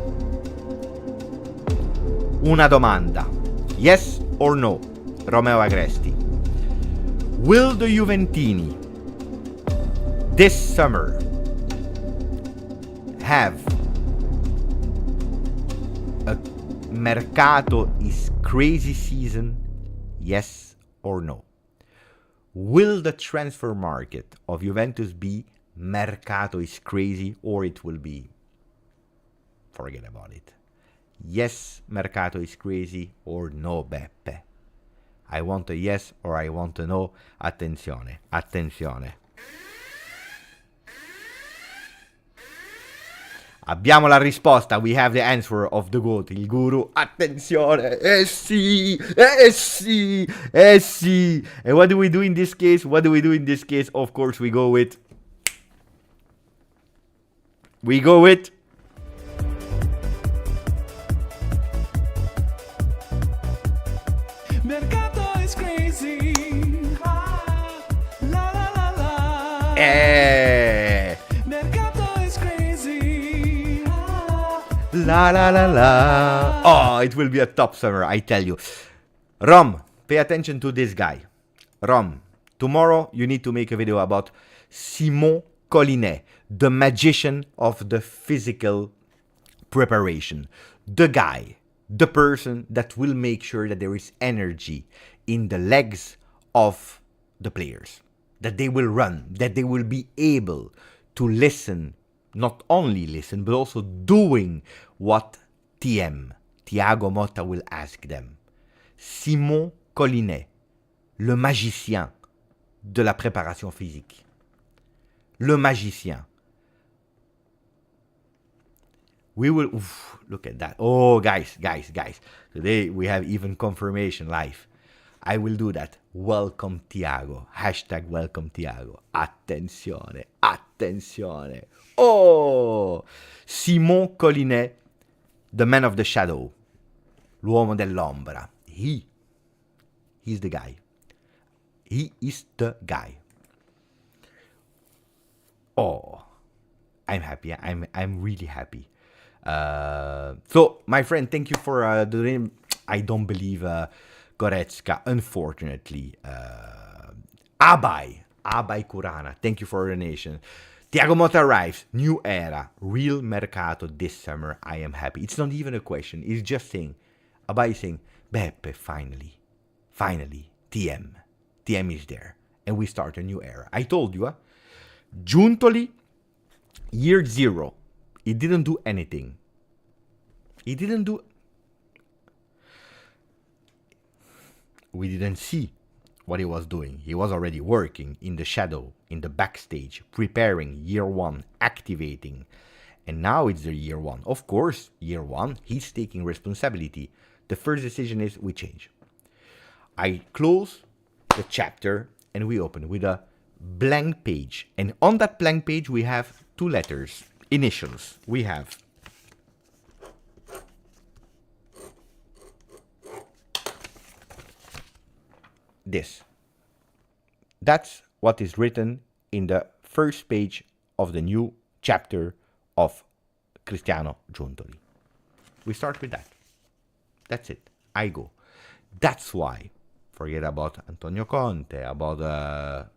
Una domanda. Yes or no, Romeo Agresti? Will the Juventini this summer have a Mercato is crazy season? Yes or no? Will the transfer market of Juventus be Mercato is crazy, or it will be forget about it? Yes, Mercato is crazy, or no, Beppe? I want a yes or I want a no. Attenzione, attenzione. Abbiamo la risposta. We have the answer of the GOAT, il guru. Attenzione. Sì. And what do we do in this case? Of course, we go with... Mercato is crazy. La la la la. Mercato is crazy. La la la la. Oh, it will be a top summer, I tell you. Rom, pay attention to this guy. Rom, tomorrow you need to make a video about Simon Collinet, the magician of the physical preparation. The guy, the person that will make sure that there is energy in the legs of the players, that they will run, that they will be able to listen, not only listen, but also doing what Thiago Motta will ask them. Simon Collinet, le magicien de la préparation physique. Le magicien. We will... Oof, look at that. Oh, guys. Today we have even confirmation live. I will do that. Welcome Thiago. Hashtag welcome Thiago. Attenzione. Oh! Simon Collinet, the man of the shadow. L'uomo dell'ombra. He's the guy. He is the guy. Oh, I'm happy. I'm really happy. So, my friend, thank you for the name. I don't believe Goretzka, unfortunately. Abai Kurana, thank you for the donation. Thiago Motta arrives, new era, real Mercato this summer. I am happy. It's not even a question. It's just saying, Abai is saying, Beppe, finally, TM is there. And we start a new era. I told you, Giuntoli, year 0. He didn't do anything. We didn't see what he was doing. He was already working in the shadow, in the backstage, preparing year 1, activating. And now it's the year 1. Of course, year 1, he's taking responsibility. The first decision is we change. I close the chapter and we open with a blank page. And on that blank page, we have two letters, initials. We have this. That's what is written in the first page of the new chapter of Cristiano Giuntoli. We start with that. That's it. I go. That's why. Forget about Antonio Conte, about...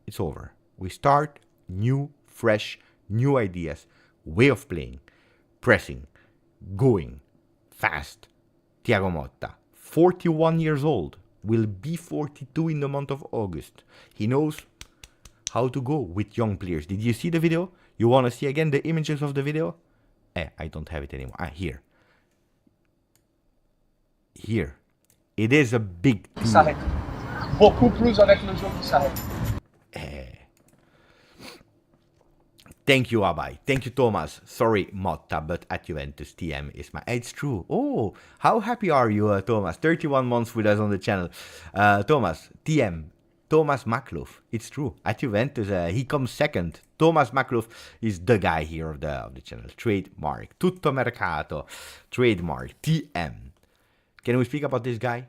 it's over. We start new, fresh, new ideas, way of playing, pressing, going, fast. Thiago Motta, 41 years old, will be 42 in the month of August. He knows how to go with young players. Did you see the video? You want to see again the images of the video? I don't have it anymore. Here. Here. It is a big deal. s'arrête. Beaucoup plus avec le jeu qui s'arrête. Thank you, Abai. Thank you, Thomas. Sorry, Motta, but at Juventus, TM is my... It's true. Oh, how happy are you, Thomas? 31 months with us on the channel. Thomas, TM, Thomas Maklov. It's true. At Juventus, he comes second. Thomas Maklov is the guy here of the channel. Trademark. Tutto Mercato. Trademark. TM. Can we speak about this guy?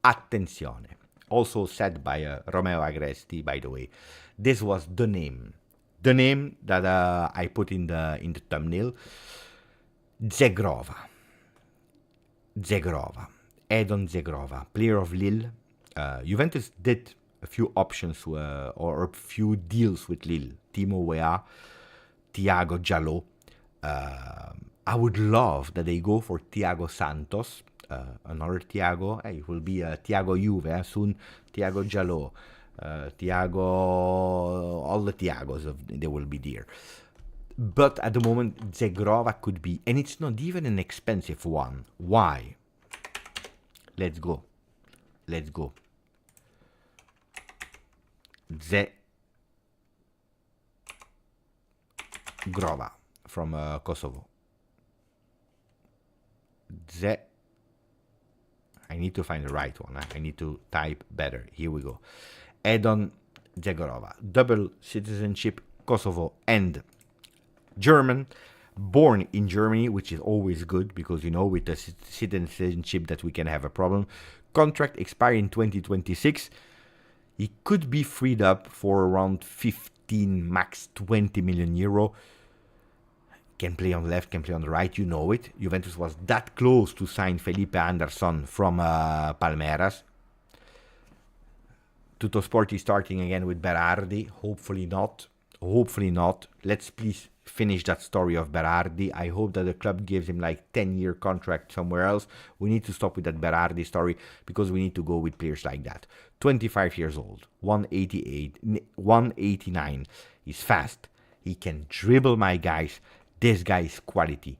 Attenzione. Also said by Romeo Agresti, by the way. This was the name. The name that I put in the thumbnail. Zhegrova. Edon Zhegrova, player of Lille. Juventus did a few options or a few deals with Lille. Timo Weah, Thiago Jallo. I would love that they go for Thiago Santos. Another Thiago. It will be Thiago Juve soon. Thiago Jallo. Thiago, all the Thiagos, they will be there. But at the moment, Zhegrova could be, and it's not even an expensive one. Why? Let's go. Zhegrova from Kosovo. I need to find the right one. I need to type better. Here we go. Edon Zhegrova, double citizenship, Kosovo and German, born in Germany, which is always good because, you know, with the citizenship that we can have a problem. Contract expiring in 2026. He could be freed up for around 15, max 20 million euro. Can play on the left, can play on the right, you know it. Juventus was that close to sign Felipe Anderson from Palmeiras. Tuttosport is starting again with Berardi. Hopefully not. Let's please finish that story of Berardi. I hope that the club gives him like 10-year contract somewhere else. We need to stop with that Berardi story because we need to go with players like that. 25 years old, 189. He's fast. He can dribble, my guys. This guy is quality.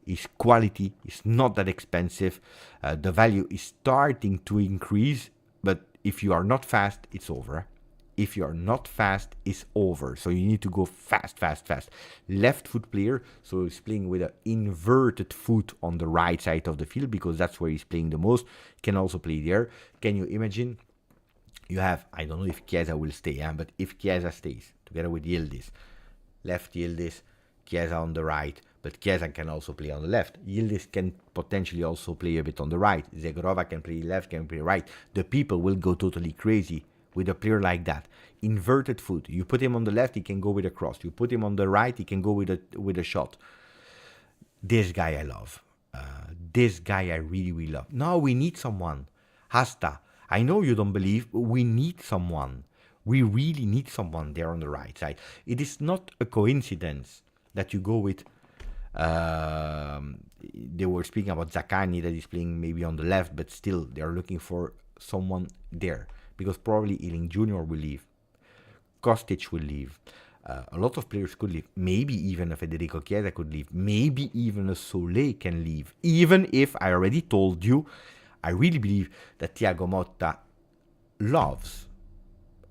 His quality is not that expensive. The value is starting to increase, but if you are not fast, it's over. If you are not fast, it's over. So you need to go fast. Left foot player, so he's playing with an inverted foot on the right side of the field because that's where he's playing the most. Can also play there. Can you imagine? You have, I don't know if Chiesa will stay, but if Chiesa stays together with Yildiz, left Yildiz, Chiesa on the right, but Chiesa can also play on the left. Yildiz can potentially also play a bit on the right. Zhegrova can play left, can play right. The people will go totally crazy with a player like that. Inverted foot. You put him on the left, he can go with a cross. You put him on the right, he can go with a shot. This guy I love. This guy I really love. Now we need someone. Hasta. I know you don't believe, but we need someone. We really need someone there on the right side. It is not a coincidence that you go with... they were speaking about Zaccagni that is playing maybe on the left, but still they are looking for someone there because probably Ealing Jr. will leave, Kostic will leave, a lot of players could leave, maybe even a Federico Chiesa could leave, maybe even a Soler can leave, even if I already told you, I really believe that Thiago Motta loves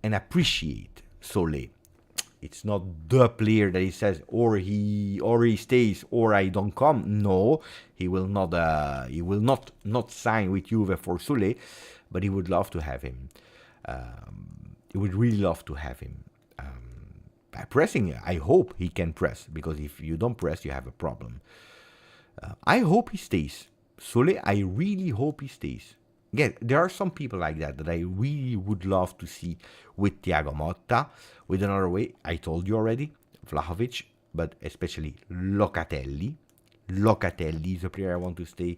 and appreciates Soler. It's not the player that he says or he stays or I don't come. No, he will not sign with Juve for Soler, but he would love to have him. would really love to have him. By pressing, I hope he can press, because if you don't press, you have a problem. I hope he stays. Sole, I really hope he stays. Again, there are some people like that I really would love to see with Thiago Motta. With another way, I told you already, Vlahovic, but especially Locatelli. Locatelli is a player I want to stay.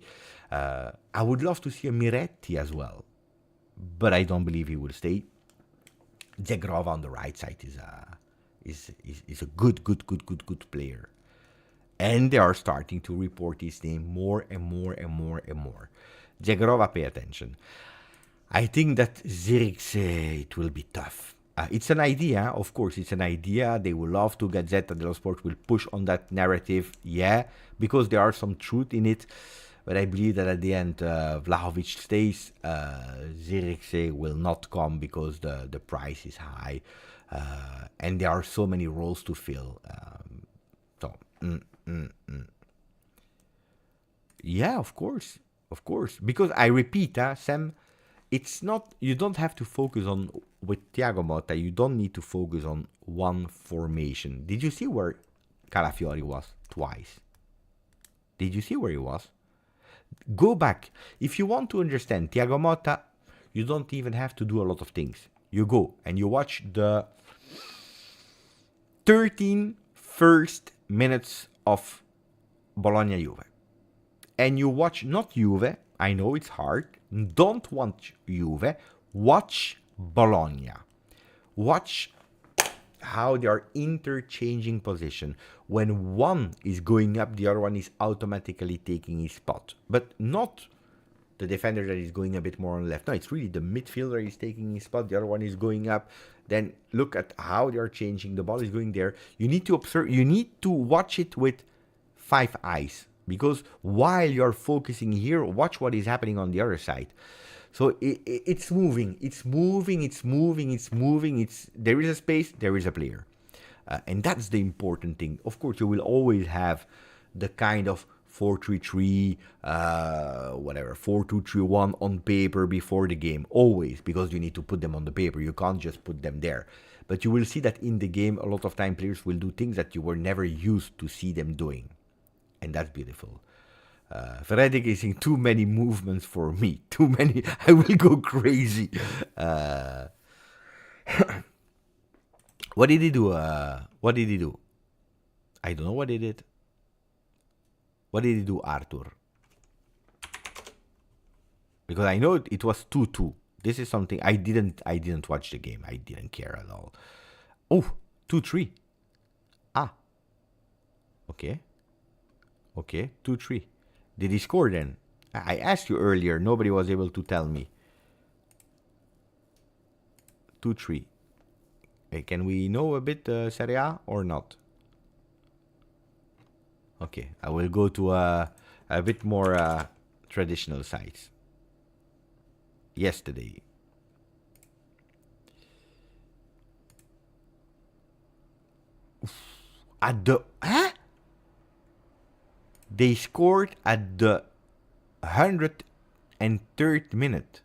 I would love to see a Miretti as well, but I don't believe he will stay. Zhegrova on the right side is a good player. And they are starting to report his name more and more. Zhegrova, pay attention. I think that Zirkzee, it will be tough. It's an idea, of course, it's an idea. They will love to. Gazzetta dello Sport will push on that narrative, yeah, because there are some truth in it. But I believe that at the end, Vlahovic stays. Zirkzee will not come because the price is high. And there are so many roles to fill. Yeah, of course. Because I repeat, Sam, it's not, you don't have to focus on, with Thiago Motta, you don't need to focus on one formation. Did you see where Calafiori was twice? Did you see where he was? Go back. If you want to understand Thiago Motta, you don't even have to do a lot of things. You go and you watch the 13 first minutes of Bologna Juve. And you watch not Juve, I know it's hard, don't watch Juve, watch Bologna. Watch how they are interchanging position. When one is going up, the other one is automatically taking his spot. But not the defender that is going a bit more on the left. No, it's really the midfielder is taking his spot, the other one is going up. Then look at how they are changing. The ball is going there. You need to observe, you need to watch it with 5 eyes. Because while you're focusing here, watch what is happening on the other side. So it's moving. There is a space, there is a player. And that's the important thing. Of course, you will always have the kind of 4-3-3, 4-2-3-1 on paper before the game. Always, because you need to put them on the paper. You can't just put them there. But you will see that in the game, a lot of time players will do things that you were never used to see them doing. And that's beautiful. Fredrik is in too many movements for me. Too many. I will go crazy. What did he do? I don't know what he did. What did he do, Arthur? Because I know it was 2-2. This is something I didn't watch the game. I didn't care at all. Oh, 2-3. Okay. Okay, 2-3. Did he score then? I asked you earlier. Nobody was able to tell me. 2-3. Hey, can we know a bit Serie A or not? Okay, I will go to a bit more traditional sites. Yesterday. At the... Huh? They scored at the 103rd minute.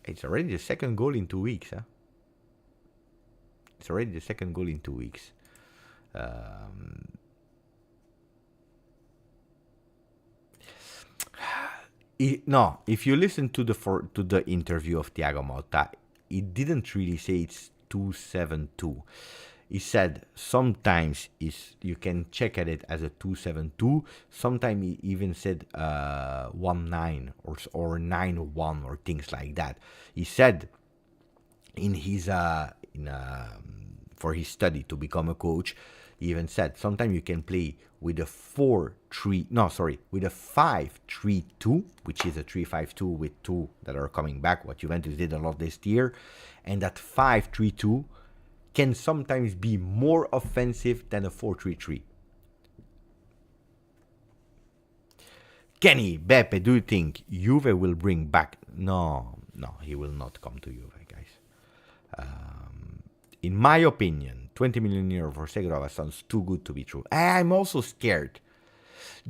It's already the second goal in 2 weeks, huh? It's already the second goal in 2 weeks. No, if you listen to the interview of Thiago Motta, it didn't really say it's 2-7-2. He said sometimes you can check at it as a 2-7-2. Sometimes he even said 1-9 or 9-1 or things like that. He said in his for his study to become a coach, he even said sometimes you can play with a 5-3-2, which is a 3-5-2 with 2 that are coming back. What Juventus did a lot this year, and that 5-3-2 can sometimes be more offensive than a 4-3-3. Kenny, Beppe, do you think Juve will bring back? No, he will not come to Juve, guys. In my opinion, 20 million euro for Zhegrova sounds too good to be true. I'm also scared.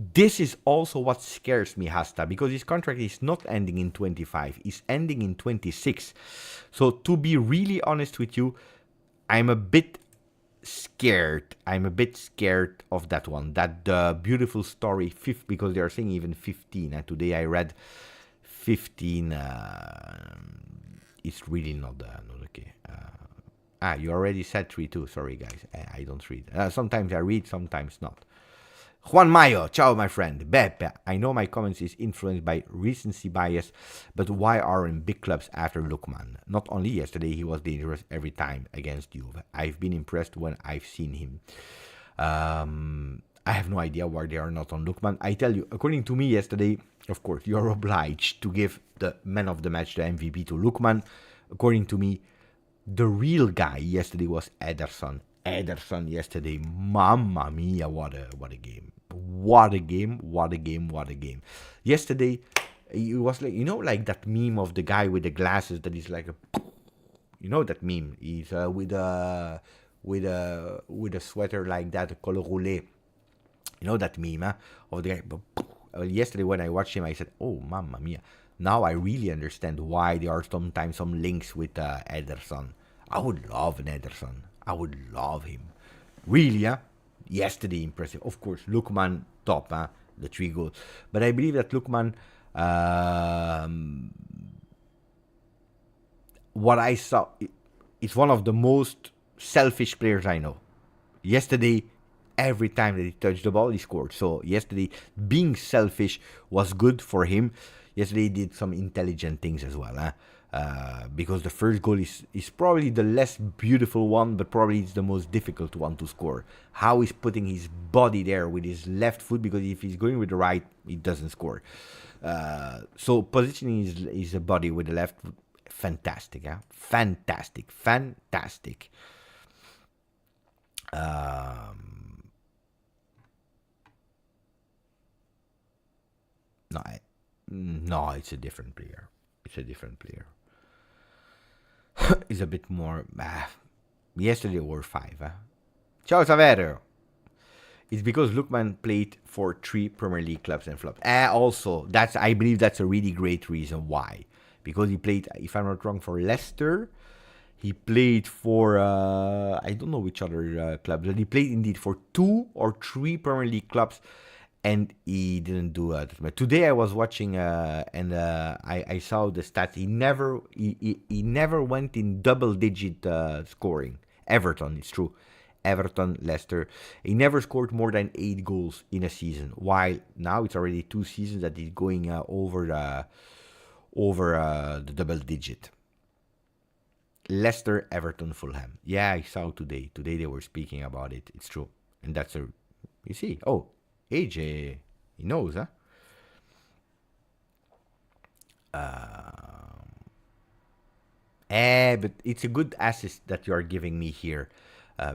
This is also what scares me, Hasta, because his contract is not ending in 25, it's ending in 26. So to be really honest with you, I'm a bit scared. I'm a bit scared of that one. That the beautiful story, because they are saying even 15. And today I read 15. It's really not okay. You already said 3 too. Sorry, guys. I don't read. Sometimes I read, sometimes not. Juan Mayo, ciao my friend. Beppe, I know my comments is influenced by recency bias, but why are in big clubs after Lookman? Not only yesterday, he was dangerous every time against Juve. I've been impressed when I've seen him. I have no idea why they are not on Lookman. I tell you, according to me yesterday, of course, you're obliged to give the man of the match, the MVP, to Lookman. According to me, the real guy yesterday was Ederson. Ederson yesterday, mamma mia, what a game. What a game. Yesterday, it was like, like that meme of the guy with the glasses that is like a, that meme. He's with a sweater like that, a color roulé. That meme, huh? Of the guy. Yesterday when I watched him, I said, oh, mamma mia. Now I really understand why there are sometimes some links with Ederson. I would love an Ederson. I would love him. Really, huh? Yesterday, impressive. Of course, Lookman, top, huh? The 3 goals. But I believe that Lookman, what I saw, it's one of the most selfish players I know. Yesterday, every time that he touched the ball, he scored. So yesterday, being selfish was good for him. Yesterday, he did some intelligent things as well, huh? Because the first goal is probably the less beautiful one, but probably it's the most difficult one to score. How he's putting his body there with his left foot, because if he's going with the right, he doesn't score. So positioning his body with the left foot, fantastic, huh? Fantastic. No, it's a different player. It's a bit more. Yesterday were 5. Huh? Ciao Saverio. It's because Lookman played for 3 Premier League clubs and flopped. Also, I believe that's a really great reason why. Because he played, if I'm not wrong, for Leicester. He played for I don't know which other clubs, but he played indeed for 2 or 3 Premier League clubs. And he didn't do that. Today I was watching and I saw the stats. He never went in double-digit scoring. Everton, it's true. Everton, Leicester. He never scored more than 8 goals in a season. While now it's already 2 seasons that he's going over the double-digit. Leicester, Everton, Fulham. Yeah, I saw today. Today they were speaking about it. It's true. And that's you see. Oh. AJ, he knows, huh? But it's a good assist that you are giving me here.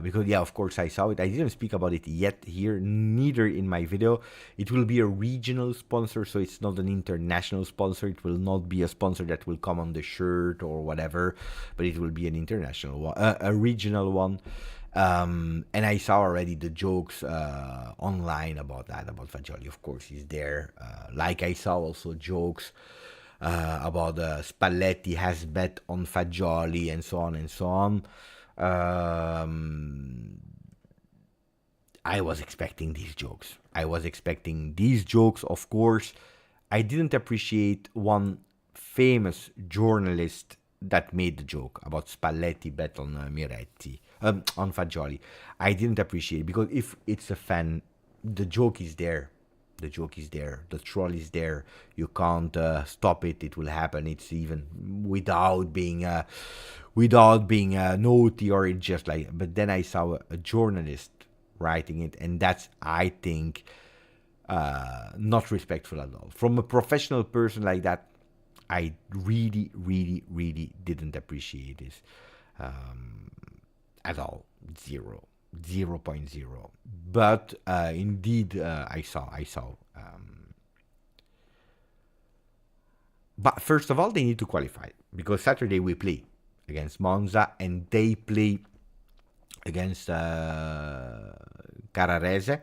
Because, yeah, of course, I saw it. I didn't speak about it yet here, neither in my video. It will be a regional sponsor, so it's not an international sponsor. It will not be a sponsor that will come on the shirt or whatever, but it will be an international one, a regional one. And I saw already the jokes online about that, about Fagioli. Of course, he's there. Like I saw also jokes about Spalletti has bet on Fagioli and so on and so on. I was expecting these jokes. Of course. I didn't appreciate one famous journalist that made the joke about Spalletti bet on Miretti, on Fagioli. I didn't appreciate it because if it's a fan, the joke is there. The troll is there. You can't stop it. It will happen. It's even without being naughty or it just like. But then I saw a journalist writing it, and that's, I think, not respectful at all. From a professional person like that, I really, really, really didn't appreciate this at all. 0.0. But indeed, I saw. But first of all, they need to qualify because Saturday we play against Monza and they play against Carrarese.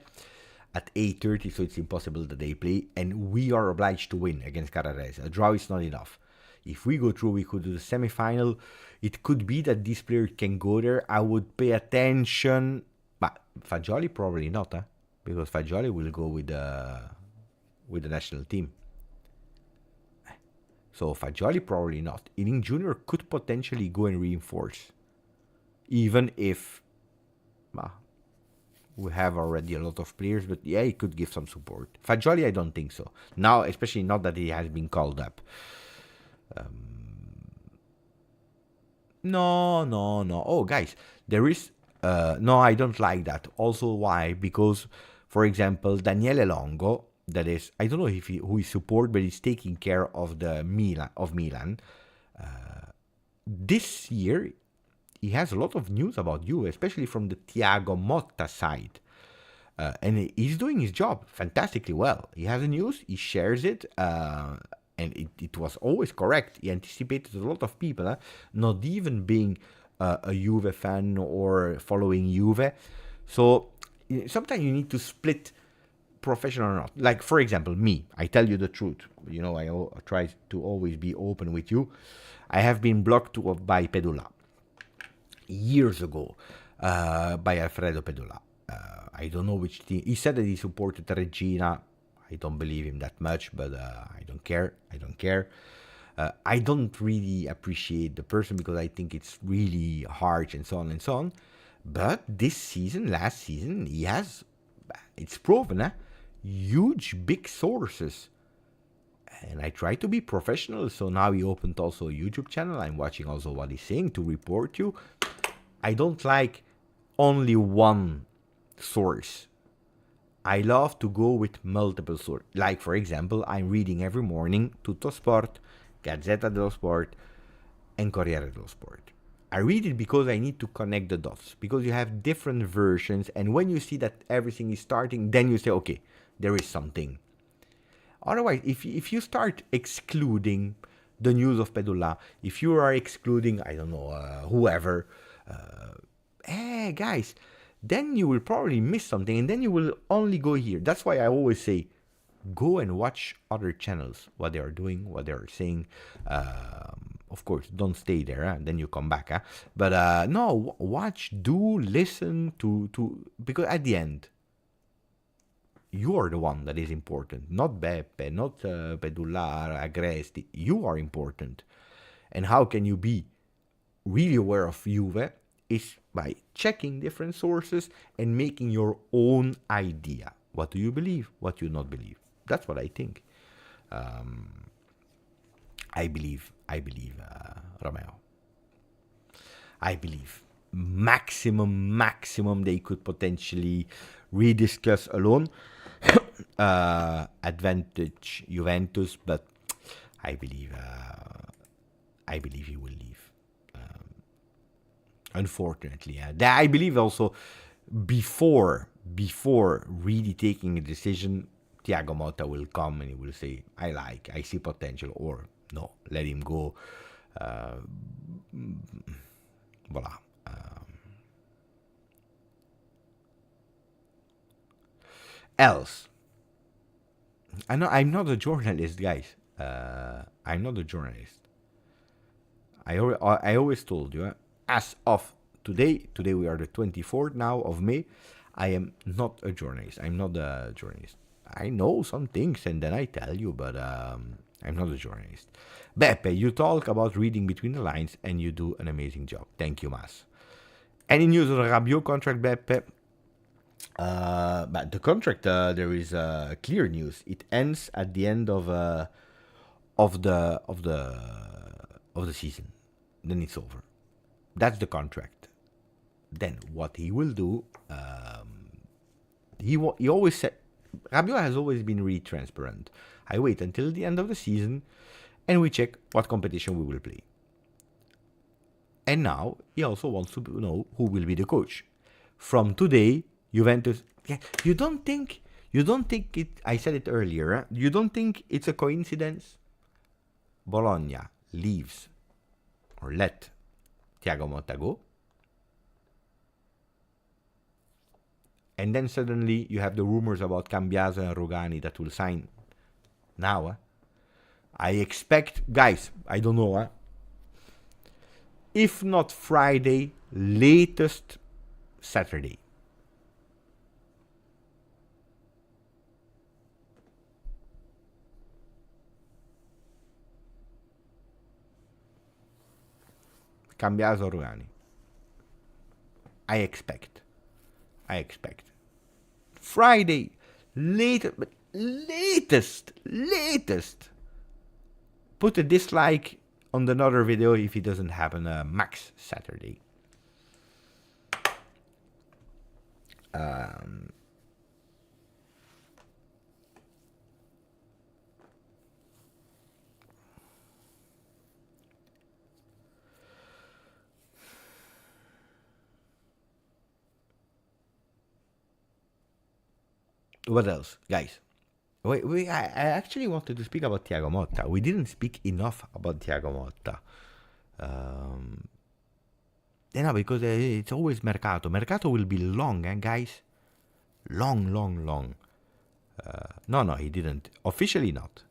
at 8:30, so it's impossible that they play, and we are obliged to win against Carrarese. A draw is not enough. If we go through, we could do the semi-final. It could be that this player can go there. I would pay attention, but Fagioli probably not, because Fagioli will go with the national team. So Fagioli probably not. Ealing Jr. could potentially go and reinforce, even if we have already a lot of players, but yeah, he could give some support. Fagioli, I don't think so. Now, especially not that he has been called up. No. Oh, guys, there is... no, I don't like that. Also, why? Because, for example, Daniele Longo, that is, I don't know if who is support, but he's taking care of the Milan. This year, he has a lot of news about Juve, especially from the Thiago Motta side. And he's doing his job fantastically well. He has the news, he shares it, and it was always correct. He anticipated a lot of people, not even being a Juve fan or following Juve. So sometimes you need to split professional or not. Like, for example, me, I tell you the truth. I try to always be open with you. I have been blocked by Pedula years ago, by Alfredo Pedula. I don't know which team. He said that he supported Regina. I don't believe him that much, but I don't care. I don't really appreciate the person because I think it's really harsh and so on and so on. But last season, he has, it's proven, huge, big sources. And I try to be professional, so now he opened also a YouTube channel. I'm watching also what he's saying to report you. I don't like only one source. I love to go with multiple sources. Like, for example, I'm reading every morning Tutto Sport, Gazzetta dello Sport, and Corriere dello Sport. I read it because I need to connect the dots, because you have different versions, and when you see that everything is starting, then you say, okay, there is something. Otherwise, if you start excluding the news of Pedula, if you are excluding, I don't know, whoever, guys, then you will probably miss something, and then you will only go here. That's why I always say, go and watch other channels, what they are doing, what they are saying. Of course, don't stay there, then you come back. But no, watch, do, listen to, because at the end, you are the one that is important, not Beppe, not Pedullar, Agresti. You are important. And how can you be really aware of Juve? Is by checking different sources and making your own idea. What do you believe? What do you not believe? That's what I think. I believe, Romeo. I believe maximum they could potentially rediscuss alone. Advantage Juventus, but I believe he will leave. Unfortunately, I believe also before really taking a decision, Thiago Motta will come and he will say, I see potential, or no, let him go. Voila. Else, I know I'm not a journalist, guys. I'm not a journalist. I always told you, as of today we are the 24th now of May, I am not a journalist. I'm not a journalist. I know some things and then I tell you, but I'm not a journalist. Beppe, you talk about reading between the lines and you do an amazing job. Thank you, Mas. Any news on the Rabiot contract, Beppe? But the contract, there is clear news. It ends at the end of the season. Then it's over. That's the contract. Then what he will do? He always said, Rabiot has always been really transparent. I wait until the end of the season, and we check what competition we will play. And now he also wants to know who will be the coach. From today, Juventus. Yeah, you don't think it? I said it earlier. You don't think it's a coincidence? Bologna leaves or let Thiago Motta go, And then suddenly you have the rumors about Cambiaso and Rogani that will sign now. I expect, guys, I don't know. If not Friday, latest Saturday. Cambiaso Rogani. I expect. Friday, latest. Put a dislike on another video if it doesn't happen. Max Saturday. What else, guys? I actually wanted to speak about Thiago Motta. We didn't speak enough about Thiago Motta. Because it's always Mercato. Mercato will be long, guys? Long. No, he didn't. Officially not.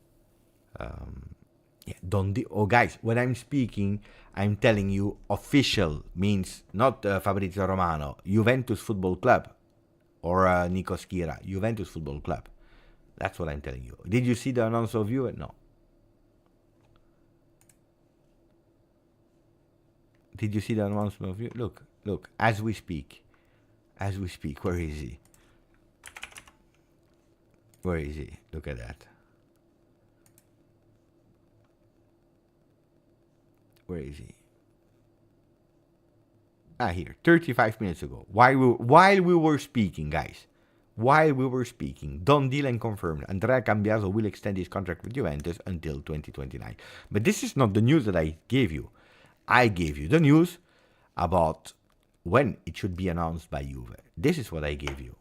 Guys, when I'm speaking, I'm telling you official means not Fabrizio Romano, Juventus Football Club. Or Nico Schira, Juventus Football Club. That's what I'm telling you. Did you see the announcement of Juve? No. Did you see the announcement of Juve? Look, as we speak, where is he? Look at that. Where is he? Here, 35 minutes ago. While we were speaking, guys. Done deal and confirmed. Andrea Cambiaso will extend his contract with Juventus until 2029. But this is not the news that I gave you. I gave you the news about when it should be announced by Juve. This is what I gave you.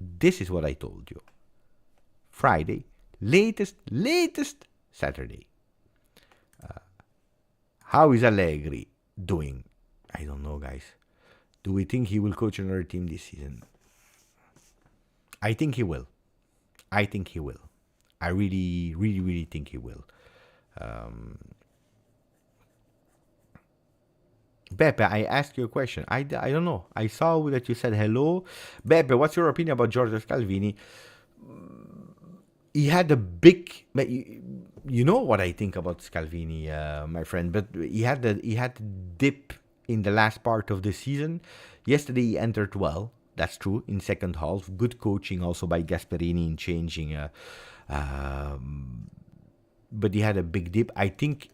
This is what I told you. Friday, latest Saturday. How is Allegri doing? I don't know, guys. Do we think he will coach another team this season? I think he will. I really think he will. Beppe, I asked you a question. I don't know. I saw that you said hello. Beppe, what's your opinion about Giorgio Scalvini? He had a big... You know what I think about Scalvini, my friend, but he had a dip in the last part of the season. Yesterday he entered well, that's true, in second half. Good coaching also by Gasperini in changing. But he had a big dip. I think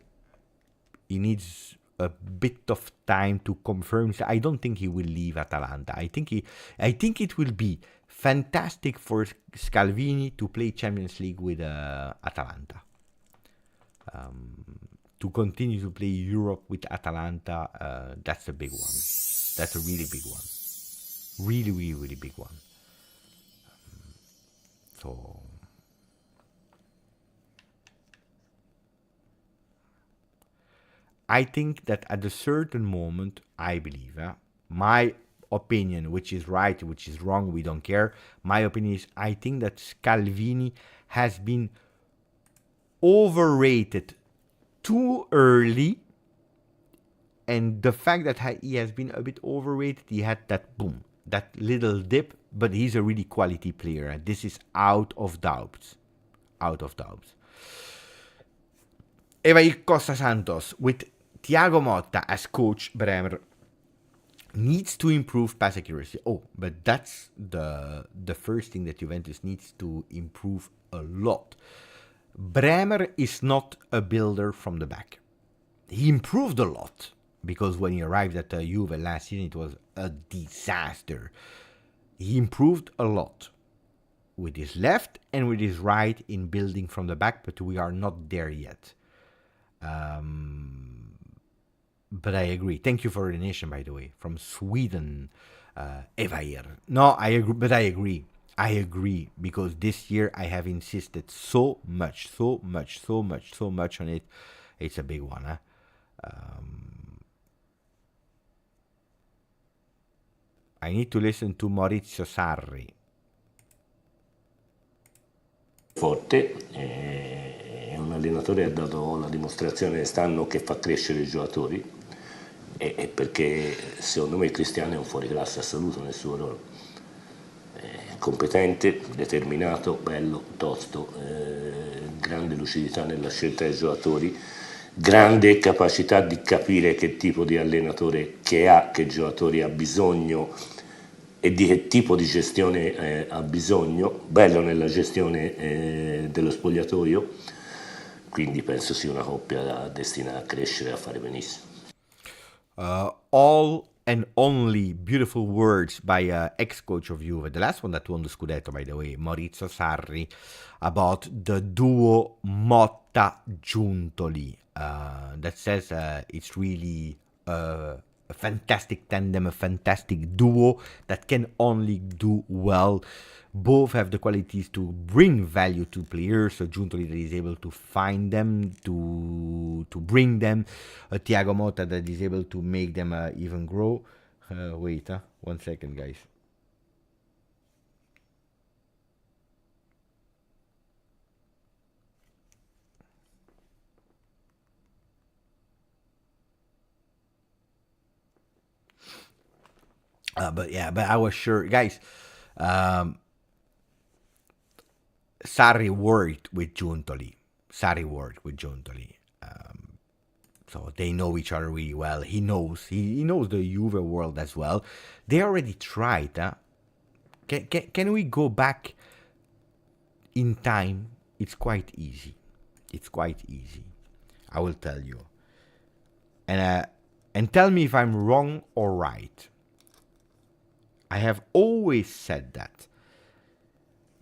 he needs a bit of time to confirm. I don't think he will leave Atalanta. I think it will be fantastic for Scalvini to play Champions League with Atalanta. To continue to play Europe with Atalanta, that's a big one. That's a really big one. Really big one. So I think that at a certain moment, I believe, my opinion, which is right, which is wrong, we don't care. My opinion is, I think that Scalvini has been overrated too early, and the fact that he has been a bit overrated, he had that little dip, but he's a really quality player. This is out of doubt. Evair Costa Santos, with Thiago Motta as coach, Bremer needs to improve pass accuracy. Oh, but that's the first thing that Juventus needs to improve a lot. Bremer is not a builder from the back. He improved a lot, because when he arrived at Juve last season, it was a disaster. He improved a lot with his left and with his right in building from the back, but we are not there yet. But I agree. Thank you for the donation, by the way, from Sweden, Evair. No, I agree, but I agree. I agree, because this year I have insisted so much on it. It's a big one, I need to listen to Maurizio Sarri. Forte, è un allenatore che ha dato la dimostrazione quest'anno che fa crescere i giocatori e perché secondo me Cristiano è un fuoriclasse assoluto nel suo ruolo. È competente, determinato, bello, tosto, grande lucidità nella scelta dei giocatori, grande capacità di capire che tipo di allenatore che ha, che giocatori ha bisogno e di che tipo di gestione ha bisogno, bello nella gestione dello spogliatoio, quindi penso sia una coppia destinata a crescere e a fare benissimo. All and only beautiful words by ex-coach of Juve, the last one that won the Scudetto, by the way, Maurizio Sarri, about the duo Motta-Giuntoli. That says it's really a fantastic tandem, a fantastic duo that can only do well. Both have the qualities to bring value to players, so Giuntoli that is able to find them, to bring them, Thiago Motta that is able to make them even grow. Wait, 1 second, guys. But I was sure, guys. Sarri worked with Giuntoli. So they know each other really well. He knows the Juve world as well. They already tried. Can we go back in time? It's quite easy. I will tell you. And tell me if I'm wrong or right. I have always said that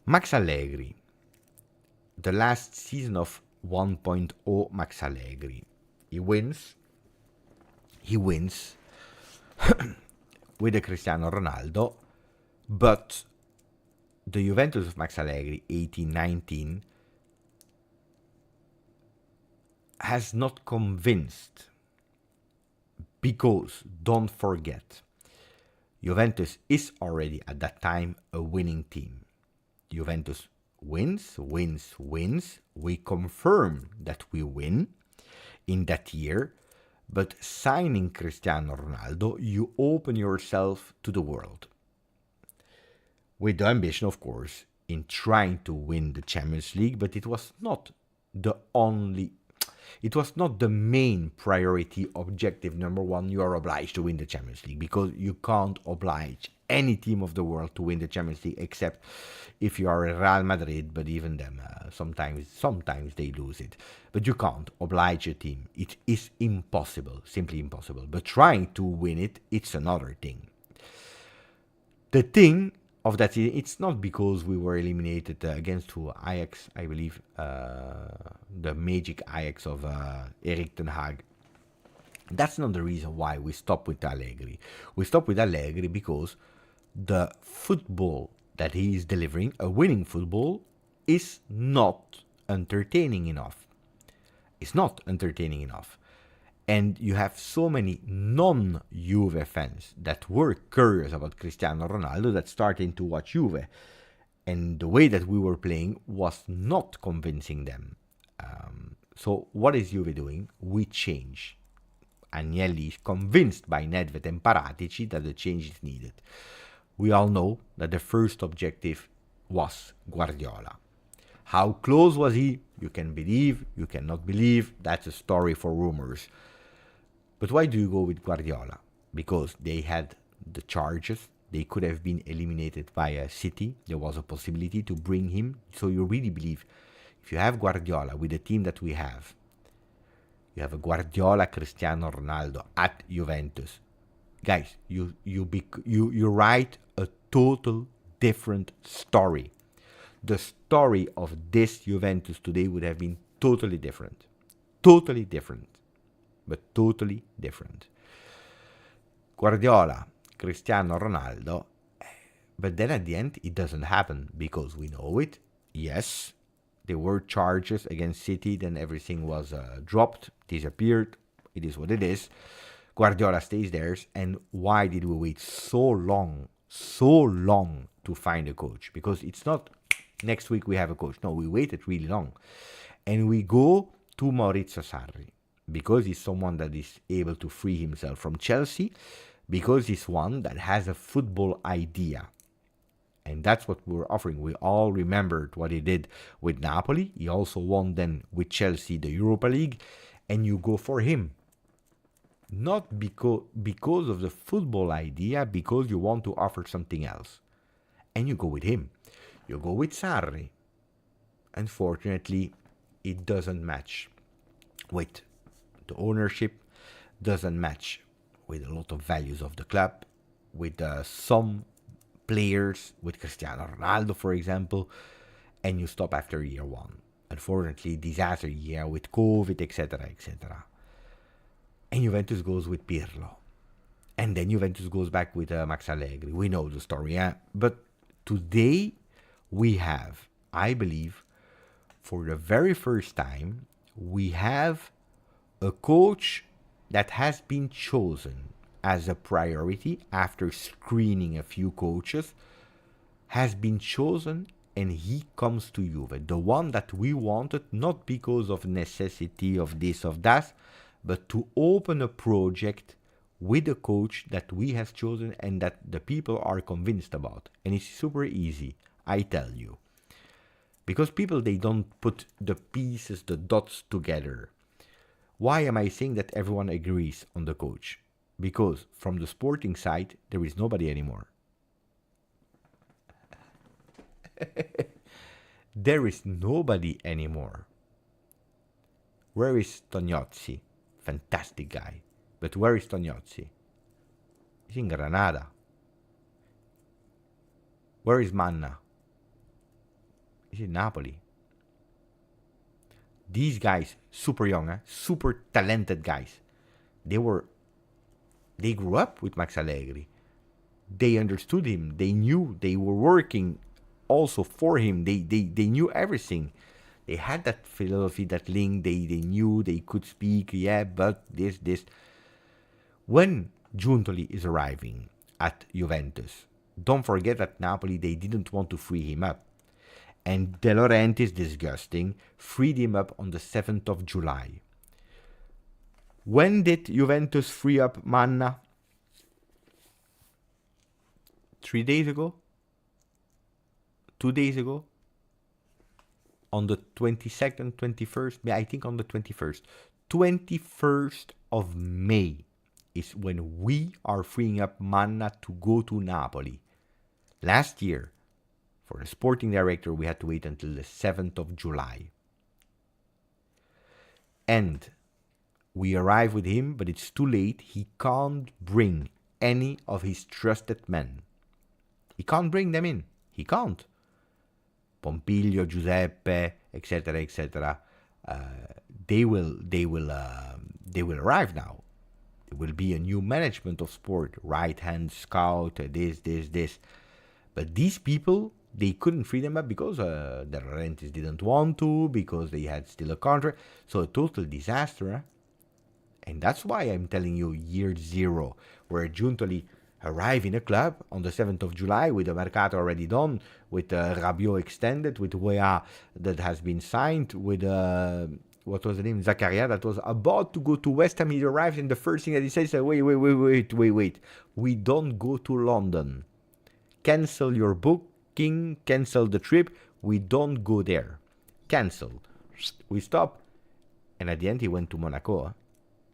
Max Allegri, the last season of 1.0 Max Allegri, he wins with the Cristiano Ronaldo, but the Juventus of Max Allegri 18-19 has not convinced, because don't forget, Juventus is already at that time a winning team. Juventus wins. We confirm that we win in that year, but signing Cristiano Ronaldo, you open yourself to the world. With the ambition, of course, in trying to win the Champions League, but it was not the main priority, objective number one. You are obliged to win the Champions League, because you can't oblige any team of the world to win the Champions League, except if you are Real Madrid, but even them, sometimes they lose it. But you can't oblige a team. It is impossible, simply impossible. But trying to win it, it's another thing. The thing of that season, it's not because we were eliminated against Ajax, I believe, the magic Ajax of Erik ten Hag. That's not the reason why we stopped with Allegri. We stopped with Allegri because the football that he is delivering, a winning football, is not entertaining enough. And you have so many non-Juve fans that were curious about Cristiano Ronaldo that started to watch Juve. And the way that we were playing was not convincing them. So what is Juve doing? We change. Agnelli is convinced by Nedved and Paratici that the change is needed. We all know that the first objective was Guardiola. How close was he? You can believe, you cannot believe. That's a story for rumors. But why do you go with Guardiola? Because they had the charges. They could have been eliminated by City. There was a possibility to bring him. So you really believe, if you have Guardiola with the team that we have, you have a Guardiola, Cristiano Ronaldo at Juventus. Guys, you write a total different story. The story of this Juventus today would have been totally different. Totally different. But totally different. Guardiola, Cristiano Ronaldo, but then at the end it doesn't happen because we know it. Yes, there were charges against City, then everything was dropped, disappeared. It is what it is. Guardiola stays there. And why did we wait so long to find a coach? Because it's not next week we have a coach. No, we waited really long. And we go to Maurizio Sarri because he's someone that is able to free himself from Chelsea, because he's one that has a football idea. And that's what we're offering. We all remembered what he did with Napoli. He also won then with Chelsea the Europa League. And you go for him. Not because of the football idea, because you want to offer something else. And you go with him. You go with Sarri. Unfortunately, it doesn't match with the ownership, doesn't match with a lot of values of the club, with some players, with Cristiano Ronaldo, for example, and you stop after year one. Unfortunately, disaster year with COVID, etc., etc. And Juventus goes with Pirlo. And then Juventus goes back with Max Allegri. We know the story, yeah? But today we have, I believe, for the very first time, we have a coach that has been chosen as a priority after screening a few coaches, has been chosen, and he comes to Juve. The one that we wanted, not because of necessity of this, of that, but to open a project with a coach that we have chosen and that the people are convinced about. And it's super easy, I tell you. Because people, they don't put the pieces, the dots together. Why am I saying that everyone agrees on the coach? Because from the sporting side, there is nobody anymore. There is nobody anymore. Where is Tognozzi? Fantastic guy. But where is Tognozzi? He's in Granada. Where is Manna? He's in Napoli. These guys, super young, super talented guys. They grew up with Max Allegri. They understood him. They knew. They were working also for him. They knew everything. They had that philosophy, that link. They knew they could speak. Yeah, but this. When Giuntoli is arriving at Juventus, don't forget that Napoli, they didn't want to free him up. And De Laurentiis, disgusting, freed him up on the 7th of July. When did Juventus free up Manna? 3 days ago? 2 days ago? On the 22nd, 21st? I think on the 21st. 21st of May is when we are freeing up Manna to go to Napoli. Last year, for the sporting director, we had to wait until the 7th of July. And we arrive with him, but it's too late. He can't bring any of his trusted men. He can't bring them in. He can't. Pompilio, Giuseppe, etc., etc. They will arrive now. There will be a new management of sport, right-hand scout, this. But these people, they couldn't free them up because the Laurentiis didn't want to, because they had still a contract. So a total disaster. And that's why I'm telling you year zero, where Giuntoli arrived in a club on the 7th of July with the Mercato already done, with Rabiot extended, with Weah that has been signed, with, what was the name, Zakaria, that was about to go to West Ham. He arrives and the first thing that he says is, wait. We don't go to London. Cancel your booking, cancel the trip. We don't go there. Cancel. We stop. And at the end, he went to Monaco.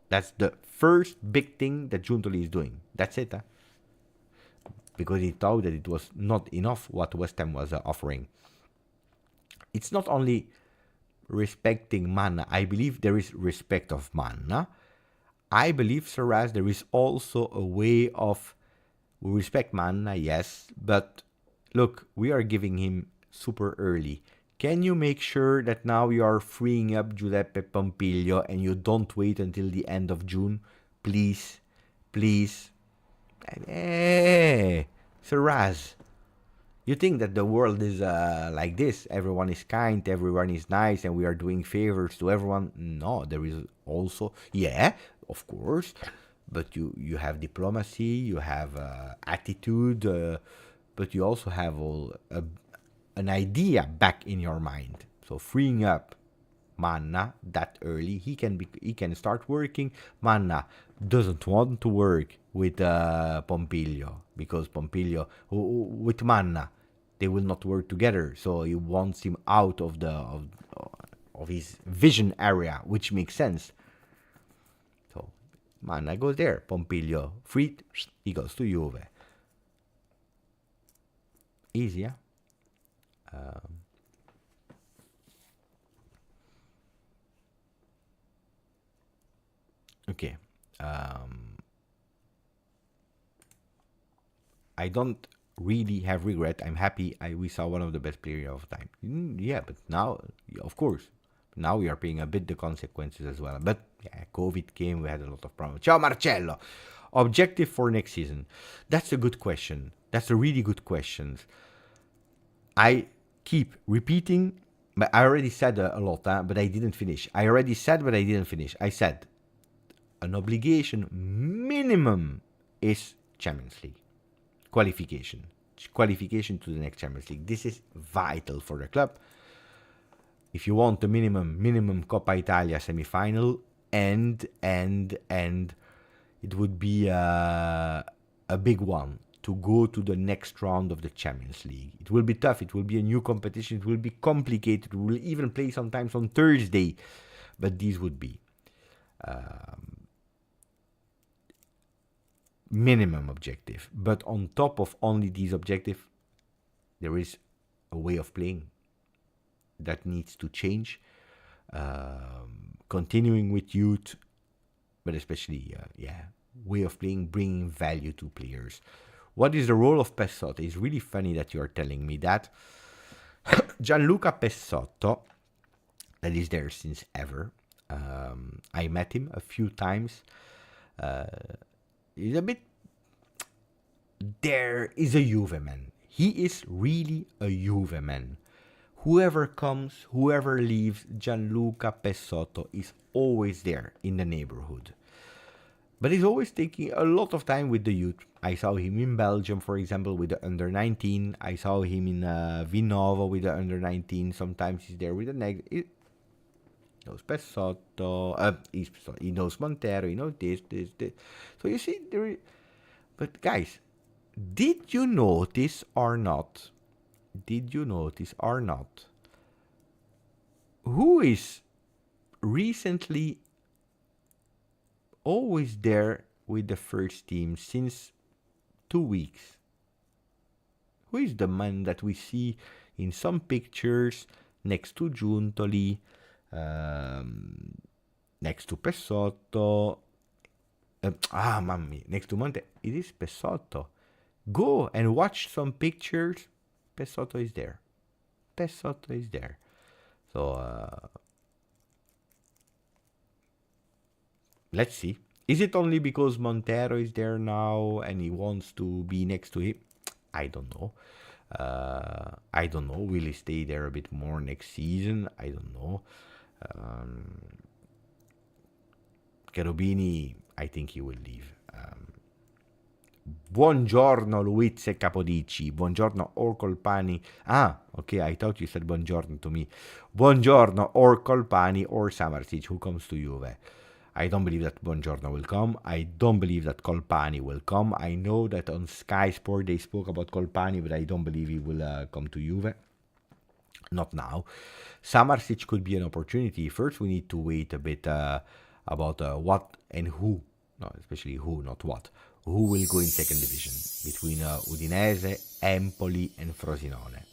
That's the first big thing that Giuntoli is doing. That's it. Because he thought that it was not enough what West Ham was offering. It's not only respecting Manna. I believe there is respect of Manna. I believe, Saraz, there is also a way of, we respect Manna, yes, but look, we are giving him super early. Can you make sure that now you are freeing up Giuseppe Pompilio and you don't wait until the end of June? Please. Hey, Saraz, you think that the world is like this? Everyone is kind, everyone is nice, and we are doing favors to everyone? No, there is also, yeah, of course, but you have diplomacy, you have attitude, but you also have an idea back in your mind. So freeing up Manna that early, he can start working. Manna doesn't want to work with Pompilio, because Pompilio with Manna they will not work together. So he wants him out of his vision area, which makes sense. So Manna goes there. Pompilio freed, he goes to Juve. Easy, yeah? Okay. I don't really have regret. I'm happy we saw one of the best players of time. Yeah, but now, of course, now we are paying a bit the consequences as well. But yeah, COVID came, we had a lot of problems. Ciao Marcello! Objective for next season. That's a good question. That's a really good question. I keep repeating, but I already said a lot, but I didn't finish. I already said, but I didn't finish. I said an obligation minimum is Champions League qualification to the next Champions League. This is vital for the club. If you want the minimum Coppa Italia semi-final, and it would be a big one to go to the next round of the Champions League. It will be tough. It will be a new competition. It will be complicated. We will even play sometimes on Thursday, but these would be minimum objective. But on top of only these objectives, there is a way of playing that needs to change. Continuing with youth, but especially, way of playing, bringing value to players. What is the role of Pessotto? It's really funny that you're telling me that. Gianluca Pessotto, that is there since ever. I met him a few times. He's a bit... There is a Juve man. He is really a Juve man. Whoever comes, whoever leaves, Gianluca Pessotto is always there in the neighborhood. But he's always taking a lot of time with the youth. I saw him in Belgium, for example, with the under-19. I saw him in Vinova with the under-19. Sometimes he's there with the He knows Pessotto. He knows Montero. He knows this. So you see, but guys, did you notice or not? Who is recently always there with the first team since 2 weeks? Who is the man that we see in some pictures next to Giuntoli, next to Pessotto, next to Monte? It is Pessotto. Go and watch some pictures. Pessotto is there. So, let's see. Is it only because Montero is there now and he wants to be next to him? I don't know. Will he stay there a bit more next season? I don't know. Cherubini, I think he will leave. Buongiorno Luiz e Capodici. Buongiorno or Colpani. Okay, I thought you said buongiorno to me. Buongiorno or Colpani or Samardzic. Who comes to Juve? I don't believe that Buongiorno will come. I don't believe that Colpani will come. I know that on Sky Sport they spoke about Colpani, but I don't believe he will come to Juve. Not now. Samardzic could be an opportunity. First, we need to wait a bit about what and who. No, especially who, not what. Who will go in second division between Udinese, Empoli, and Frosinone?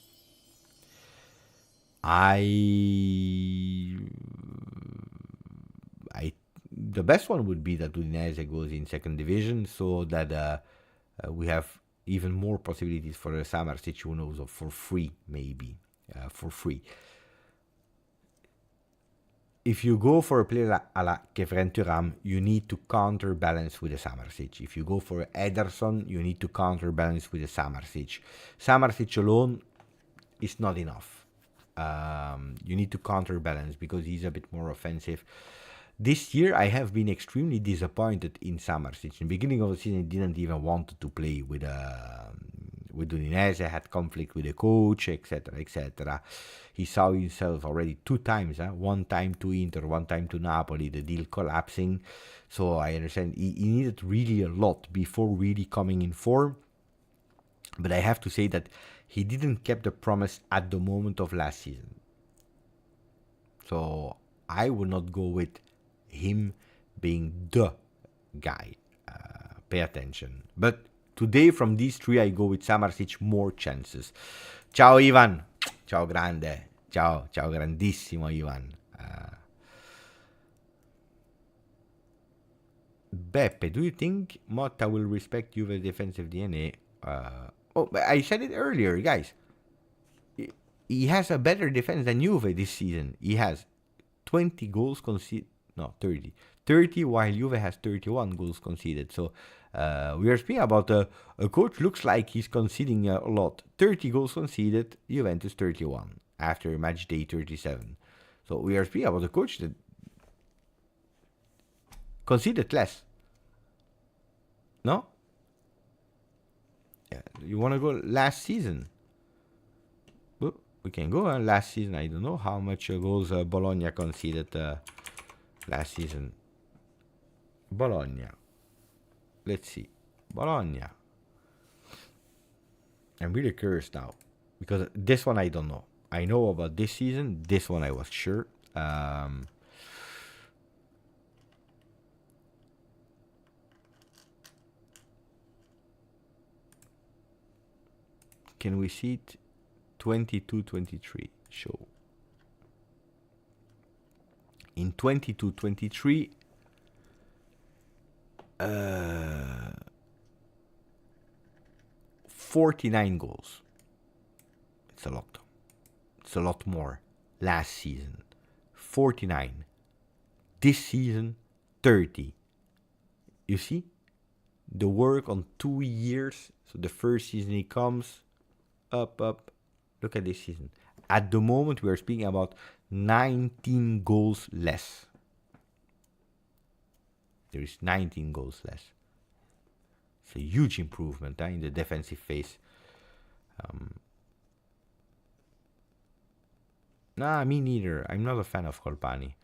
The best one would be that Udinese goes in second division, so that we have even more possibilities for Samardzic, who knows, for free, maybe. For free. If you go for a player a la Kevin Thuram, you need to counterbalance with a Samardzic. If you go for Ederson, you need to counterbalance with a Samardzic. Samardzic alone is not enough. You need to counterbalance because he's a bit more offensive. This year, I have been extremely disappointed in Samardžić. In the beginning of the season, he didn't even want to play with Udinese, had conflict with the coach, etc., etc. He saw himself already 2 times, one time to Inter, one time to Napoli, the deal collapsing. So I understand he needed really a lot before really coming in form. But I have to say that he didn't keep the promise at the moment of last season. So I will not go with him being the guy. Pay attention. But today from these 3 I go with Samardžić, more chances. Ciao Ivan. Ciao grande. Ciao grandissimo Ivan. Beppe, do you think Motta will respect Juve's defensive DNA? I said it earlier, guys. He has a better defense than Juve this season. He has 20 goals conceded. No, 30. 30 while Juve has 31 goals conceded. So we are speaking about a coach looks like he's conceding a lot. 30 goals conceded, Juventus 31 after match day 37. So we are speaking about a coach that conceded less. No? Yeah, you want to go last season? Well, we can go last season. I don't know how much goals Bologna conceded last season. Bologna. Let's see. Bologna. I'm really curious now. Because this one I don't know. I know about this season. This one I was sure. Can we see it? 22-23 show. In 22-23, 49 goals. It's a lot. It's a lot more. Last season, 49. This season, 30. You see? The work on 2 years. So the first season he comes up. Look at this season. At the moment, we are speaking about 19 goals less. There is 19 goals less. It's a huge improvement in the defensive phase. Nah, me neither. I'm not a fan of Colpani.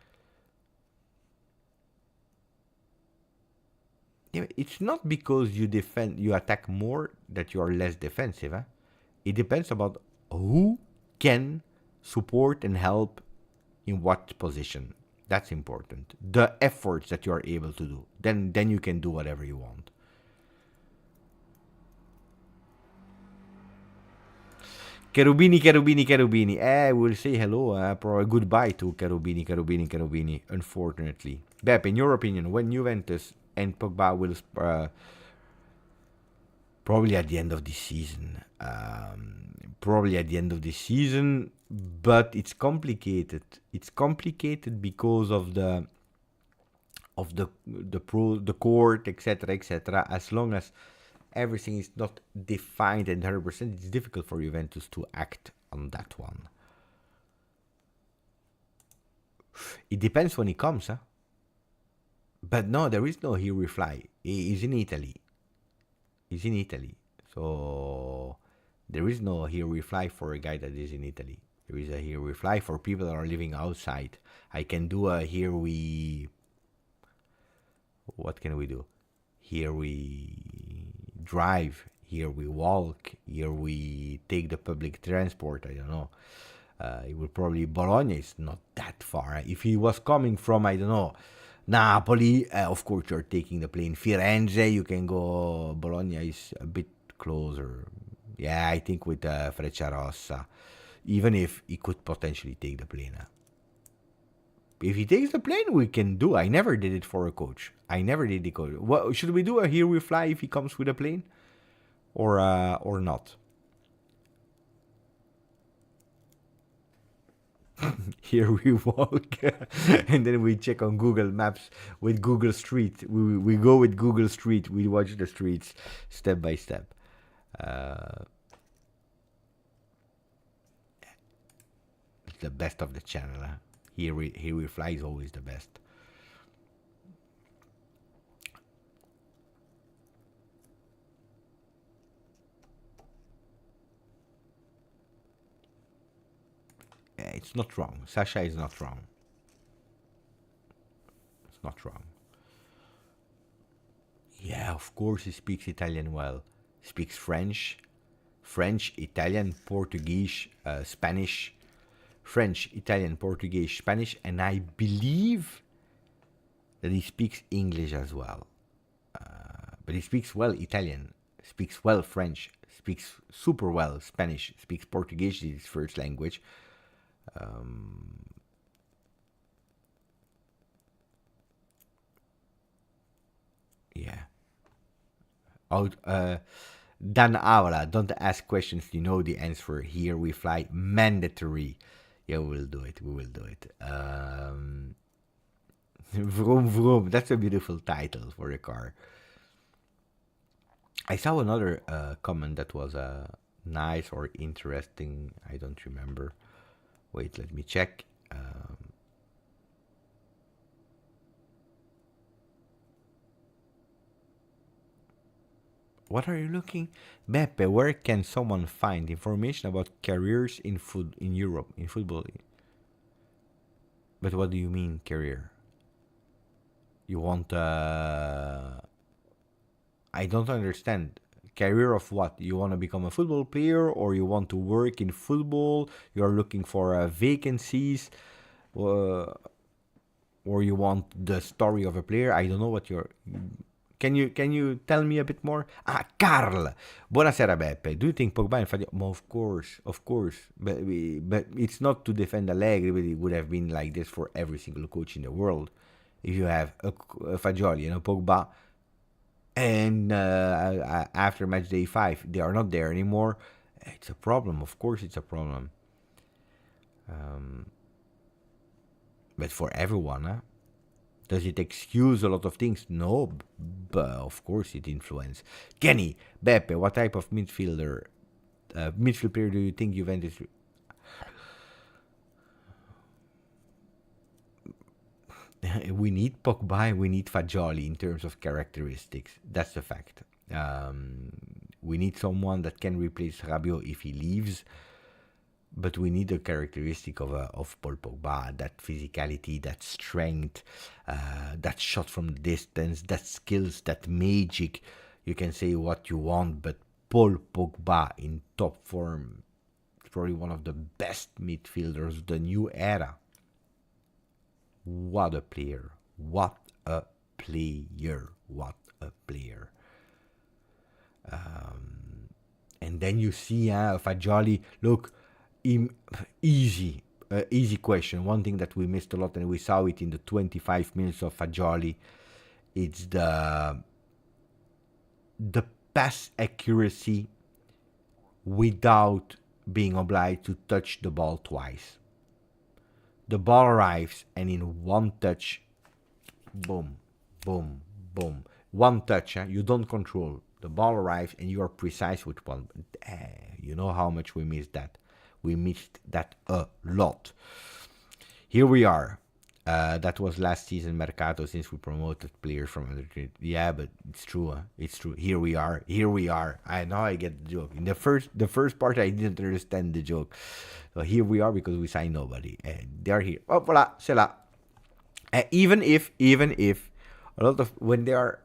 It's not because you attack more that you are less defensive. It depends about who can support and help in what position. That's important. The efforts that you are able to do. Then you can do whatever you want. Cherubini. We'll say hello, probably goodbye to Cherubini, unfortunately. Beppe, in your opinion, when Juventus and Pogba will... probably at the end of this season. But it's complicated. It's complicated because of the court, etc. As long as everything is not defined at 100%, it's difficult for Juventus to act on that one. It depends when he comes, But no, there is no here reply. He's in Italy. So there is no here reply for a guy that is in Italy. There is a here reply for people that are living outside. I can do a here we... What can we do? Here we drive. Here we walk. Here we take the public transport. I don't know. It will probably... Bologna is not that far. If he was coming from, I don't know, Napoli, of course you're taking the plane. Firenze, you can go. Bologna is a bit closer. Yeah, I think with Frecciarossa, even if he could potentially take the plane. If he takes the plane, we can do. I never did it for a coach. I never did the coach. What should we do? A here we fly if he comes with a plane, or not? Here we walk, and then we check on Google Maps with Google Street. We go with Google Street. We watch the streets step by step. It's the best of the channel. Here we fly is always the best. it's not wrong. Sasha is not wrong. It's not wrong. Yeah, of course he speaks Italian well. Speaks French, Italian, Portuguese, Spanish, French, Italian, Portuguese, Spanish, and I believe that he speaks English as well. But he speaks well Italian, speaks well French, speaks super well Spanish, speaks Portuguese, his first language. Yeah. Dan Avala, don't ask questions, you know the answer. Here we fly, mandatory. Yeah, we will do it. Vroom vroom, that's a beautiful title for a car. I saw another comment that was nice or interesting. I don't remember. Wait, let me check. What are you looking? Beppe, where can someone find information about careers in Europe, in football? But what do you mean, career? You want... I don't understand. Career of what? You want to become a football player, or you want to work in football? You're looking for vacancies, or you want the story of a player? I don't know what you're... Can you tell me a bit more? Carl! Buonasera, Beppe. Do you think Pogba and Fadio... Of course. But it's not to defend Allegri, but it would have been like this for every single coach in the world. If you have a Fagioli and a Pogba, and after match day 5, they are not there anymore, it's a problem. Of course it's a problem. But for everyone, does it excuse a lot of things? No, but of course it influences. Kenny, Beppe, what type of midfield player do you think Juventus... We need Pogba, we need Fagioli in terms of characteristics. That's the fact. We need someone that can replace Rabiot if he leaves. But we need a characteristic of Paul Pogba, that physicality, that strength, that shot from distance, that skills, that magic. You can say what you want, but Paul Pogba in top form is probably one of the best midfielders of the new era. What a player. What a player. What a player. And then you see Fagioli, look, easy question. One thing that we missed a lot, and we saw it in the 25 minutes of Fagioli, it's the pass accuracy without being obliged to touch the ball twice. The ball arrives, and in one touch, boom, boom, boom. One touch, you don't control. The ball arrives, and you are precise with one. You know how much we missed that. We missed that a lot. Here we are. That was last season Mercato, since we promoted players from other teams. Yeah, but it's true. It's true. Here we are. I know I get the joke. In the first part, I didn't understand the joke. So here we are because we signed nobody. They are here. Oh, voilà, c'est là. Even if a lot of when they are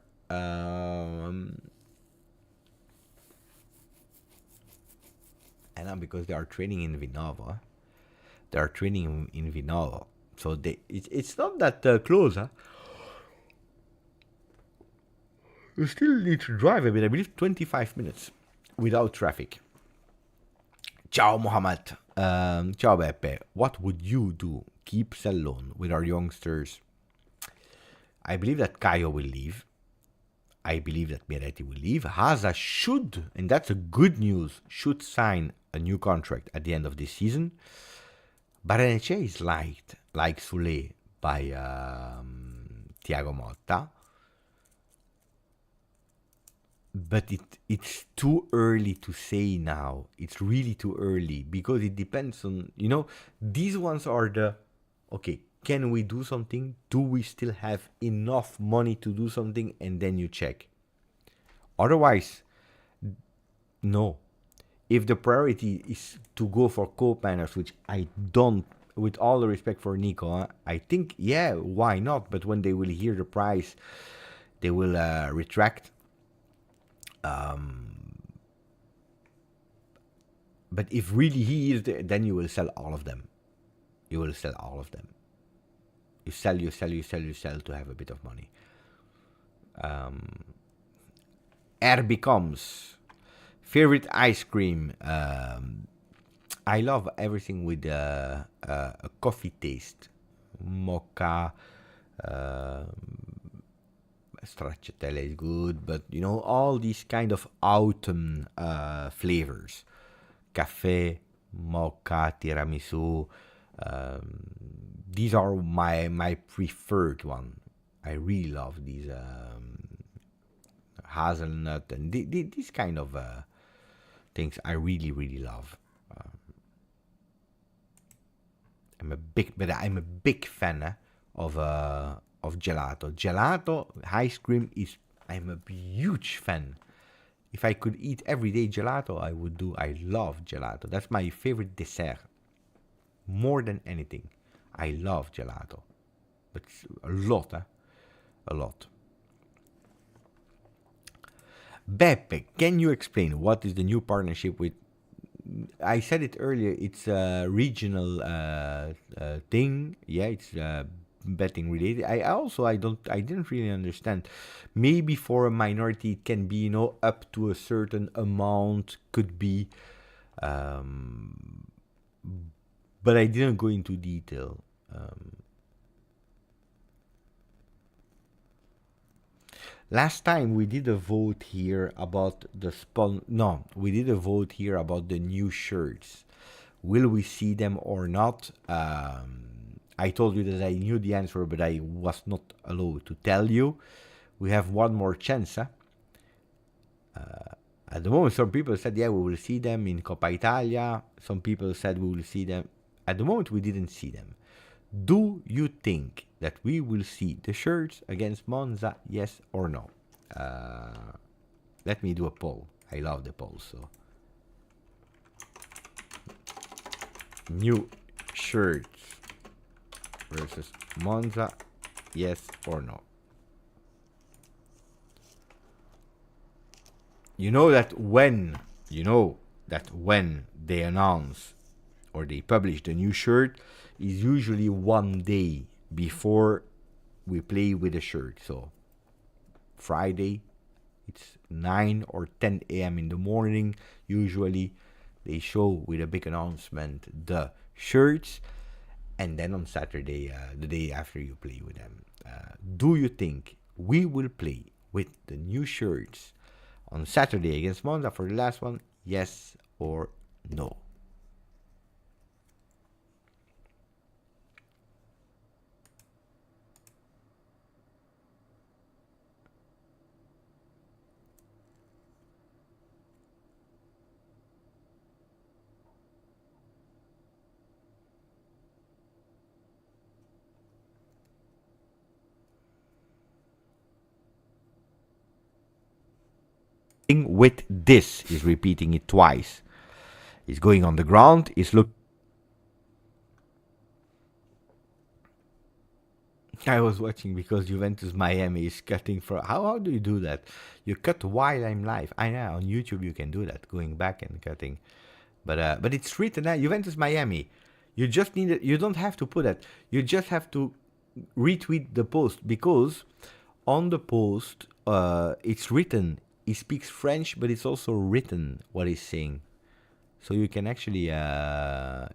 and because they are training in Vinova. They are training in Vinova. So it's not that close, huh? You still need to drive a bit, I believe 25 minutes without traffic. Ciao Mohammed. Ciao Beppe. What would you do? Keep sell loan with our youngsters. I believe that Caio will leave. I believe that Miretti will leave. Haza should, and that's a good news, should sign a new contract at the end of this season. Barrenetxea is liked, like Sule, by Thiago Motta. But it's too early to say now. It's really too early because it depends on, these ones are okay, can we do something? Do we still have enough money to do something? And then you check. Otherwise, no. if the priority is to go for co-planners, which I don't, with all the respect for Nico, I think, yeah, why not? But when they will hear the price, they will retract. But if really he is there, then you will sell all of them. You will sell all of them. You sell to have a bit of money. Air becomes favorite ice cream. I love everything with a coffee taste. Mocha, stracciatella is good, but you know, all these kind of autumn flavors. Cafe, mocha, tiramisu. These are my preferred one. I really love these hazelnut and these kind of things. I really love. I'm a big fan of gelato. Gelato ice cream is. I'm a huge fan. If I could eat every day gelato, I would do. I love gelato. That's my favorite dessert. More than anything, I love gelato. But a lot, a lot. Beppe, can you explain what is the new partnership with? I said it earlier. It's a regional thing. Yeah, it's betting related. I didn't really understand. Maybe for a minority it can be, you know, up to a certain amount, could be, but I didn't go into detail. Last time we did a vote here about the we did a vote here about the new shirts. Will we see them or not? I told you that I knew the answer, but I was not allowed to tell you. We have one more chance. At the moment, some people said, yeah, we will see them in Coppa Italia. Some people said we will see them. At the moment, we didn't see them. Do you think that we will see the shirts against Monza, yes or no? Let me do a poll. I love the polls. So, new shirts versus Monza, yes or no? You know that when they announce or they publish the new shirt is usually one day before we play with the shirt. So Friday, it's 9 or 10 a.m. in the morning. Usually they show with a big announcement the shirts, and then on Saturday, the day after, you play with them. Do you think we will play with the new shirts on Saturday against Monza for the last one? Yes or no? With this, he's repeating it twice. He's going on the ground. I was watching because Juventus Miami is cutting for. How do you do that? You cut while I'm live. I know on YouTube you can do that, going back and cutting. But it's written at Juventus Miami. You just need it. You don't have to put it. You just have to retweet the post, because on the post it's written. He speaks French, but it's also written what he's saying. So you can actually,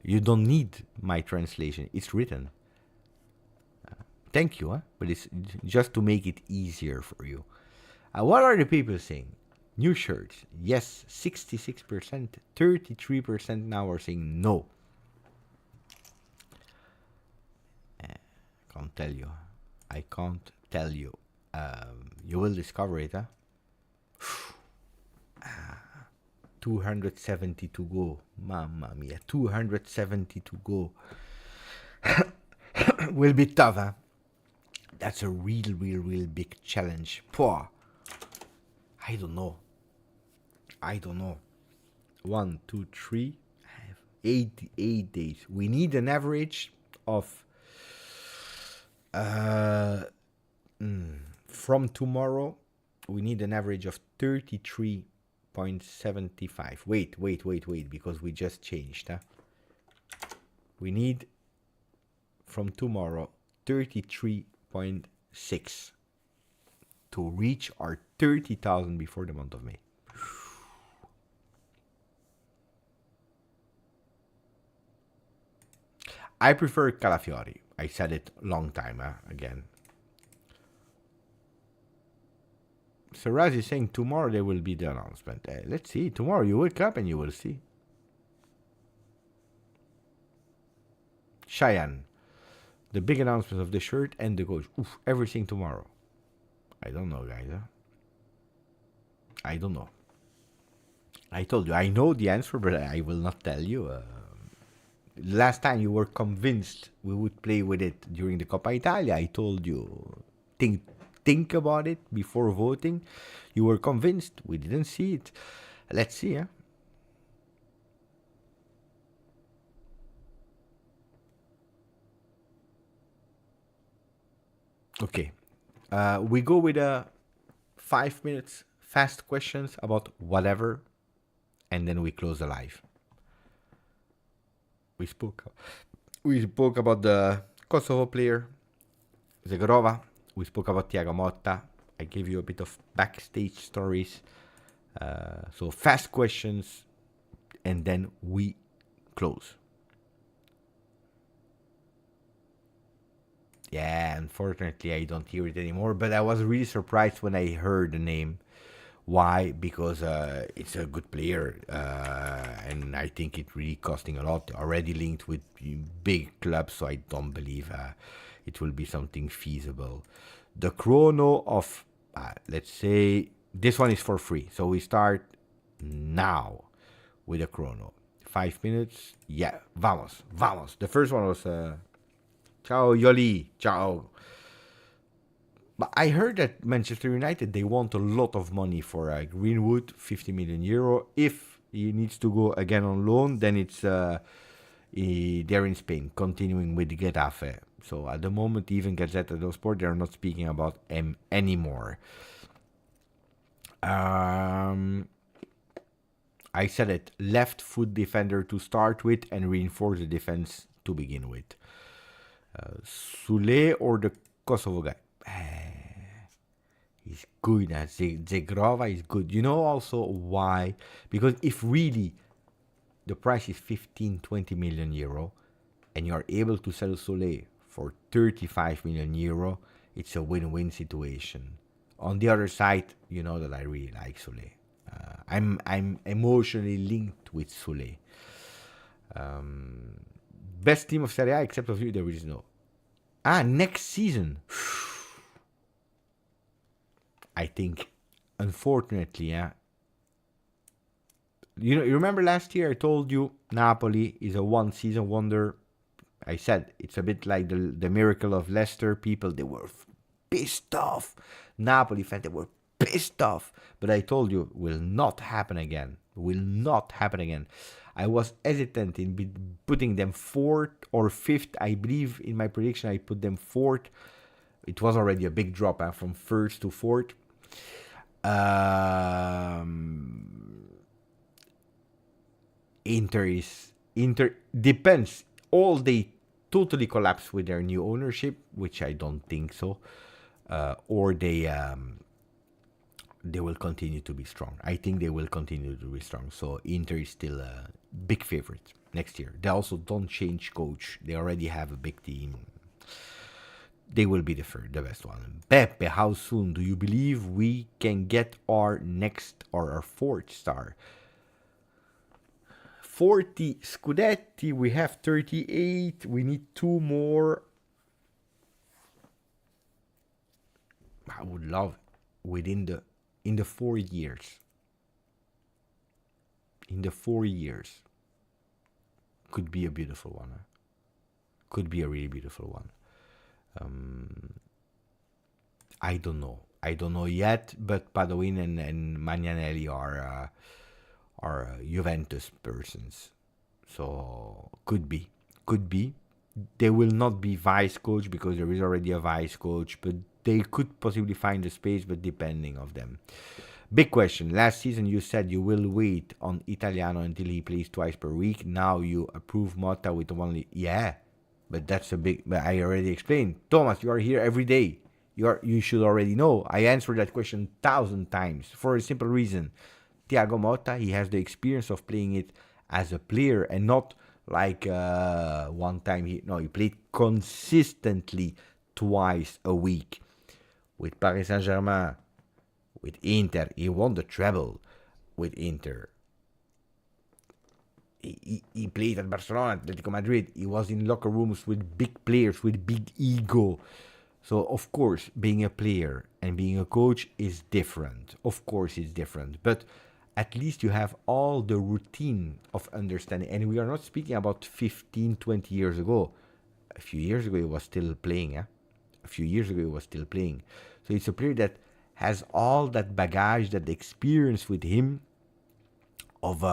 you don't need my translation. It's written. Thank you, but it's just to make it easier for you. What are the people saying? New shirts, yes, 66%. 33% now are saying no. Can't tell you. I can't tell you. You will discover it, 270 to go. Mamma mia, 270 to go. Will be tough, That's a real big challenge. Poor. I don't know. 1, 2, 3. I have 8 days. We need an average of from tomorrow. We need an average of 33.75. Wait, because we just changed. We need from tomorrow 33.6 to reach our 30,000 before the month of May. I prefer Calafiori. I said it long time again. Saraz is saying tomorrow there will be the announcement. Let's see. Tomorrow you wake up and you will see. Cheyenne. The big announcement of the shirt and the coach. Oof, everything tomorrow. I don't know, guys. I don't know. I told you, I know the answer, but I will not tell you. Last time you were convinced we would play with it during the Coppa Italia. I told you, think about it before voting. You were convinced. We didn't see it. Let's see, Okay. We go with 5 minutes fast questions about whatever, and then we close the live. We spoke about the Kosovo player, Zhegrova. We spoke about Thiago Motta. I gave you a bit of backstage stories. So fast questions, and then we close. Yeah, unfortunately, I don't hear it anymore. But I was really surprised when I heard the name. Why? Because it's a good player, and I think it really costing a lot. Already linked with big clubs, so I don't believe it will be something feasible. The chrono of, let's say, this one is for free. So we start now with a chrono. 5 minutes. Yeah, vamos. The first one was... Ciao, Yoli. Ciao. But I heard that Manchester United, they want a lot of money for Greenwood, 50 million euro. If he needs to go again on loan, then it's there in Spain, continuing with Getafe. So at the moment, even Gazzetta dello Sport, they're not speaking about him anymore. I said it, left foot defender to start with and reinforce the defense to begin with. Sule or the Kosovo guy? He's good. Zhegrova is good. You know also why? Because if really the price is 15-20 million euro and you are able to sell Sule for 35 million euro, it's a win-win situation. On the other side, you know that I really like Sule. I'm emotionally linked with Sule. Best team of Serie A except of you, there is no. Next season. I think, unfortunately, you remember last year I told you Napoli is a one-season wonder. I said it's a bit like the miracle of Leicester. People, they were pissed off. Napoli fans, they were pissed off. But I told you, will not happen again. I was hesitant in putting them 4th or 5th. I believe in my prediction I put them 4th. It was already a big drop from 1st to 4th. Inter depends. All they totally collapse with their new ownership, which I don't think so. Or they will continue to be strong. I think they will continue to be strong. So Inter is still a big favorite next year. They also don't change coach. They already have a big team. They will be the best one. Pepe, how soon do you believe we can get our next or our 4th star? 40 Scudetti. We have 38. We need 2 more. I would love in the 4 years. In the 4 years. Could be a beautiful one. Could be a really beautiful one. I don't know. I don't know yet, but Padoin and Magnanelli are Juventus persons. So could be. They will not be vice coach because there is already a vice coach, but they could possibly find a space, but depending of them. Big question. Last season you said you will wait on Italiano until he plays twice per week. Now you approve Motta with only... Yeah, but that's a big... But I already explained. Thomas, you are here every day. You should already know. I answered that question 1,000 times for a simple reason. Thiago Motta, he has the experience of playing it as a player and not like one time. He played consistently twice a week with Paris Saint-Germain, with Inter. He won the treble with Inter. He played at Barcelona, Atletico Madrid. He was in locker rooms with big players, with big ego. So, of course, being a player and being a coach is different. Of course, it's different. But at least you have all the routine of understanding. And we are not speaking about 15, 20 years ago. A few years ago, he was still playing. A few years ago, he was still playing. So it's a player that has all that baggage, that experience with him of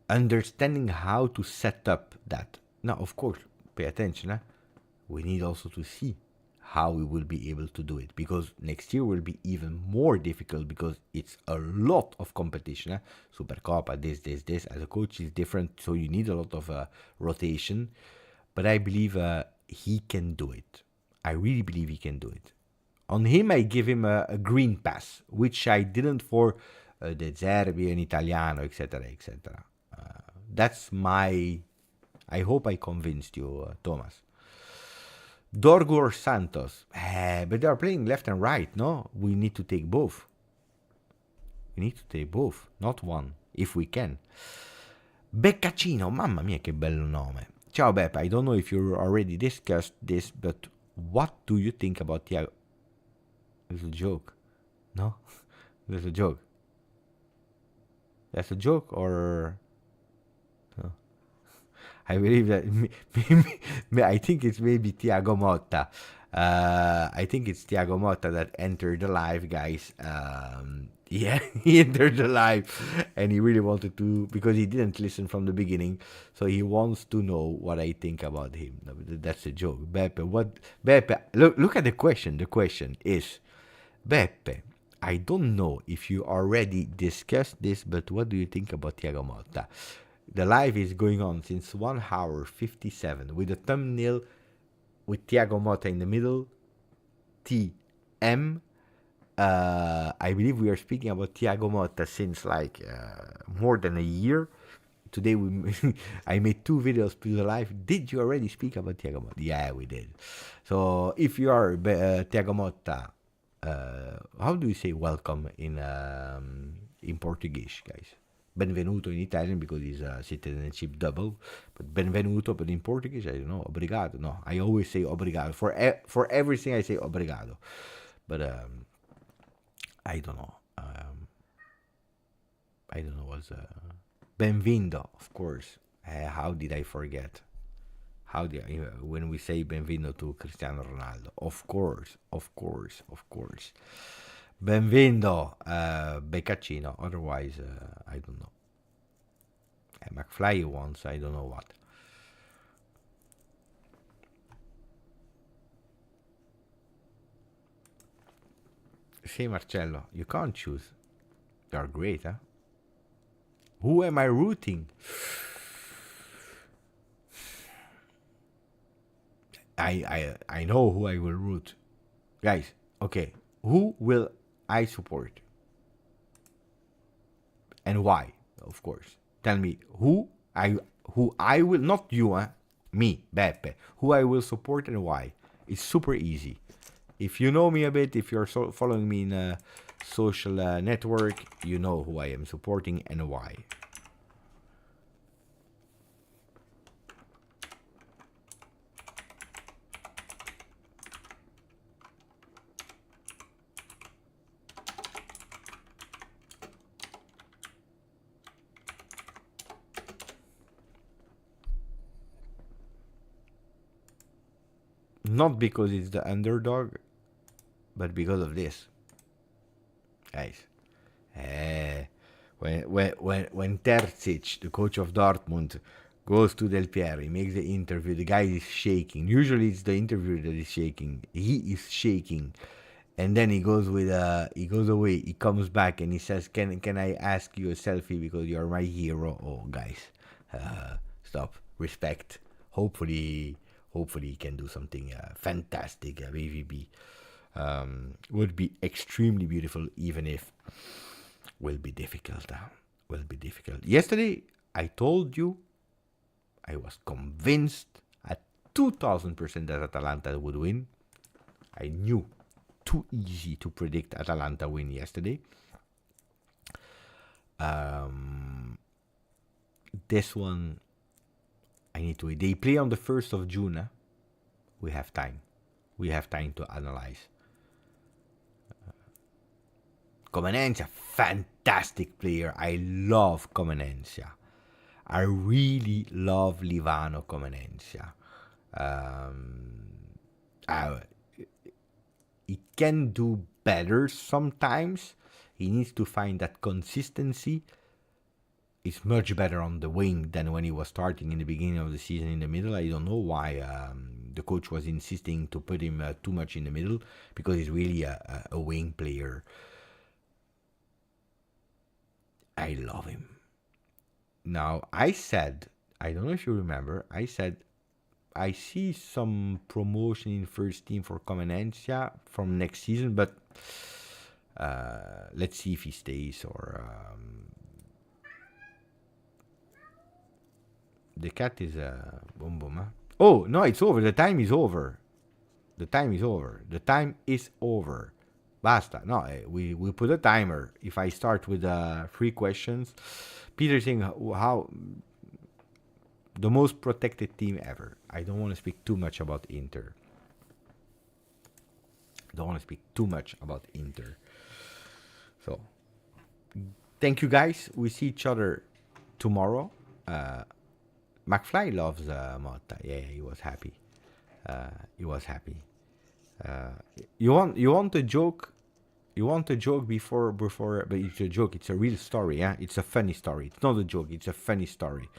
understanding how to set up that. Now, of course, pay attention. We need also to see how we will be able to do it, because next year will be even more difficult because it's a lot of competition. Supercoppa, this. As a coach, is different, so you need a lot of rotation. But I believe he can do it. I really believe he can do it. On him, I give him a green pass, which I didn't for De Zerbi and Italiano, etc., etc. That's my... I hope I convinced you, Thomas. Dorgu or Santos? But they are playing left and right, no? We need to take both. Not one, if we can. Beccacino, mamma mia che bello nome. Ciao Beppe, I don't know if you already discussed this, but what do you think about Thiago? It's a joke. No? That's a joke. That's a joke, or... No. I believe that I think it's maybe Thiago Motta. I think it's Thiago Motta that entered the live, guys. Yeah, he entered the live, and he really wanted to, because he didn't listen from the beginning, so he wants to know what I think about him. No, that's a joke. Beppe, what? Beppe, look at the question. The question is, Beppe, I don't know if you already discussed this, but what do you think about Thiago Motta? The live is going on since 1 hour 57 with a thumbnail with Thiago Motta in the middle. TM. I believe we are speaking about Thiago Motta since like more than a year. Today I made 2 videos to the live. Did you already speak about Thiago Motta? Yeah, we did. So if you are Thiago Motta, how do you say welcome in Portuguese, guys? Benvenuto in Italian because he's a citizenship double, but benvenuto, but in Portuguese, I don't know, obrigado. No, I always say obrigado. For everything I say obrigado. But I don't know. I don't know what's... Benvindo, of course. How did I forget? When we say benvindo to Cristiano Ronaldo? Of course. Benvindo, Beccacino. Otherwise, I don't know. McFly wants, I don't know what. Say, Marcello, you can't choose. You are great, huh? Who am I rooting? I know who I will root. Guys, okay. Who will I support? And why, of course. Tell me who I will, not you, me, Beppe. Who I will support and why. It's super easy. If you know me a bit, if you're following me in a social network, you know who I am supporting and why. Not because it's the underdog, but because of this. Guys. When Terzic, the coach of Dortmund, goes to Del Piero, makes the interview, the guy is shaking. Usually it's the interviewer that is shaking. He is shaking. And then he goes away, he comes back and he says, Can I ask you a selfie because you're my hero? Oh guys, stop. Respect. Hopefully he can do something fantastic. BVB would be extremely beautiful, even if will be difficult. Yesterday, I told you I was convinced at 2000% that Atalanta would win. I knew. Too easy to predict Atalanta win yesterday. This one, I need to. They play on the 1st of June. We have time. We have time to analyze. Comenencia, fantastic player. I love Comenencia. I really love Livano Comenencia. He can do better sometimes. He needs to find that consistency. He's much better on the wing than when he was starting in the beginning of the season in the middle. I don't know why the coach was insisting to put him too much in the middle, because he's really a wing player. I love him. Now, I said, I don't know if you remember, I said, I see some promotion in first team for Comenencia from next season, but let's see if he stays or... the cat is boom boom. Huh? Oh, no, it's over. The time is over. Basta. No, we put a timer. If I start with 3 questions, Peter saying how the most protected team ever. I don't want to speak too much about Inter. So, thank you guys. We see each other tomorrow. McFly loves Motta. Yeah, he was happy. You want a joke? You want a joke before? But it's a joke. It's a real story. Yeah, it's a funny story. It's not a joke. It's a funny story.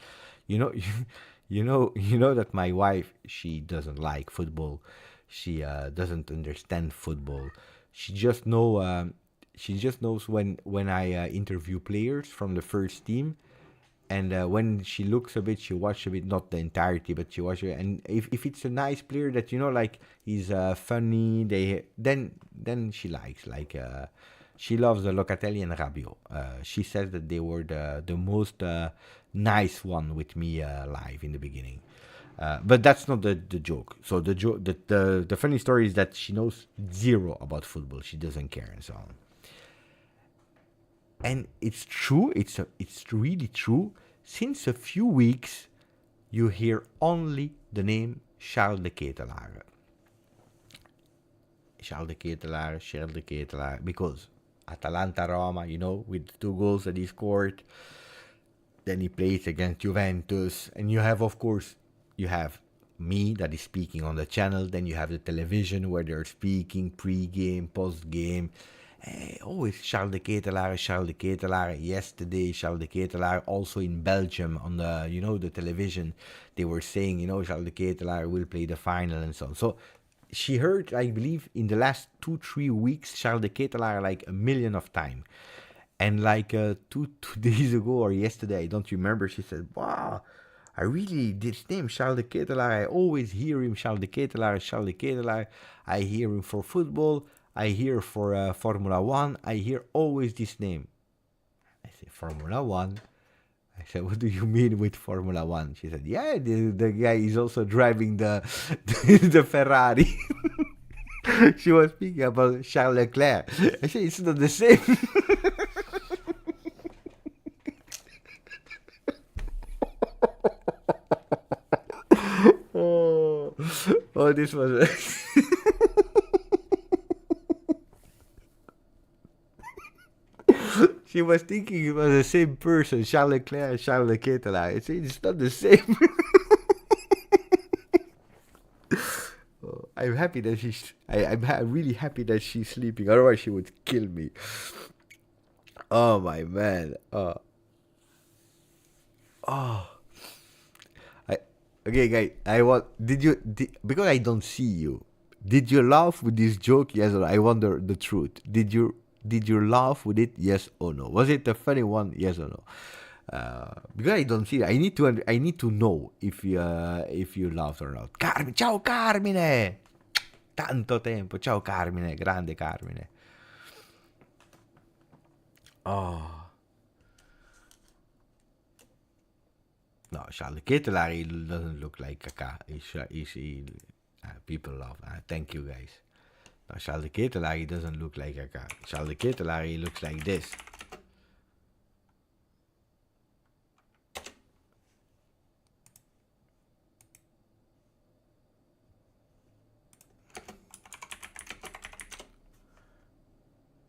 You know that my wife, she doesn't like football. She doesn't understand football. She just knows when I interview players from the first team. And when she looks a bit, she watches a bit, not the entirety, but she watches. And if it's a nice player that like he's funny, then she likes. She loves Locatelli and Rabiot. She says that they were the most nice one with me live in the beginning. But that's not the joke. So the funny story is that she knows zero about football. She doesn't care and so on. And it's true, it's really true. Since a few weeks, you hear only the name Charles de Ketelaere. Because Atalanta-Roma, with 2 goals that he scored. Then he plays against Juventus. And you have me that is speaking on the channel. Then you have the television where they're speaking pre-game, post-game. Always Charles de Ketelaere. Yesterday, Charles de Ketelaere, also in Belgium on the the television, they were saying Charles de Ketelaere will play the final and so on. So she heard, I believe, in the last 2-3 weeks, Charles de Ketelaere like a million of time. And like 2 days ago or yesterday, I don't remember, she said, "Wow, I really this name Charles de Ketelaere. I always hear him, Charles de Ketelaere. I hear him for football. I hear for Formula 1, I hear always this name." I said, "Formula 1? I said, "What do you mean with Formula 1? She said, "Yeah, the guy is also driving the Ferrari." She was speaking about Charles Leclerc. I said, "It's not the same." Oh, this was... She was thinking it was the same person, Charles Leclerc and Charles de Ketelaere. I said, it's not the same. I'm happy that I'm really happy that she's sleeping. Otherwise, she would kill me. Oh my man. I, okay, guys. I want. Because I don't see you. Did you laugh with this joke? Yes or no? I wonder the truth. Did you laugh with it? Yes or no? Was it a funny one? Yes or no? Because I don't see it. I need to know if you laughed or not. Carmine, ciao Carmine. Tanto tempo. Ciao Carmine, grande Carmine. Oh. No, Charles Kettelari doesn't look like Kaká. People love. Thank you, guys. No, Charles Kettelari doesn't look like Kaká. Charles Kettelari looks like this.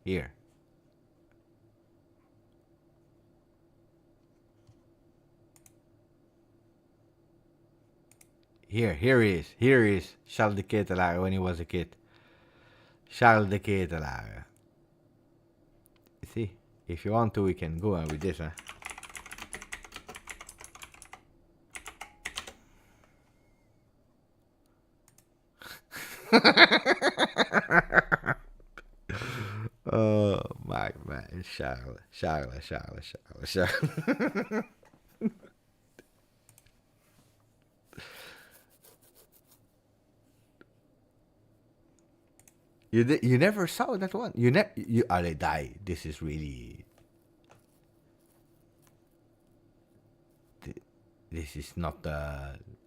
Here. Here he is. Charles de Ketelaar when he was a kid. Charles de Ketelaar. See, if you want to, we can go on with this, huh? Oh my man, Charles. You never saw that one. You die. This is really. This is not.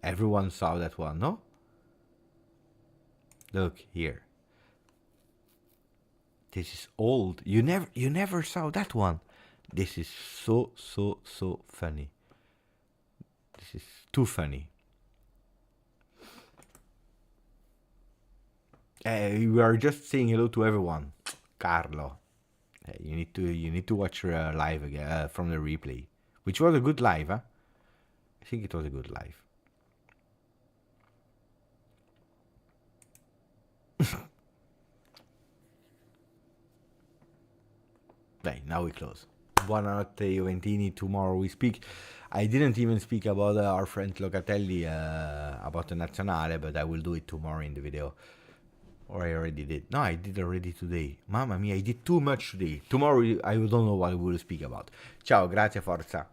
Everyone saw that one, no? Look here. This is old. You never saw that one. This is so funny. This is too funny. We are just saying hello to everyone. Carlo, you need to watch your live again from the replay, which was a good live, huh? I think it was a good live. Right, now we close. Buonanotte Juventini. Tomorrow we speak. I didn't even speak about our friend Locatelli about the Nazionale, but I will do it tomorrow in the video. Or I already did. No, I did already today. Mamma mia, I did too much today. Tomorrow I don't know what we will speak about. Ciao, grazie, forza.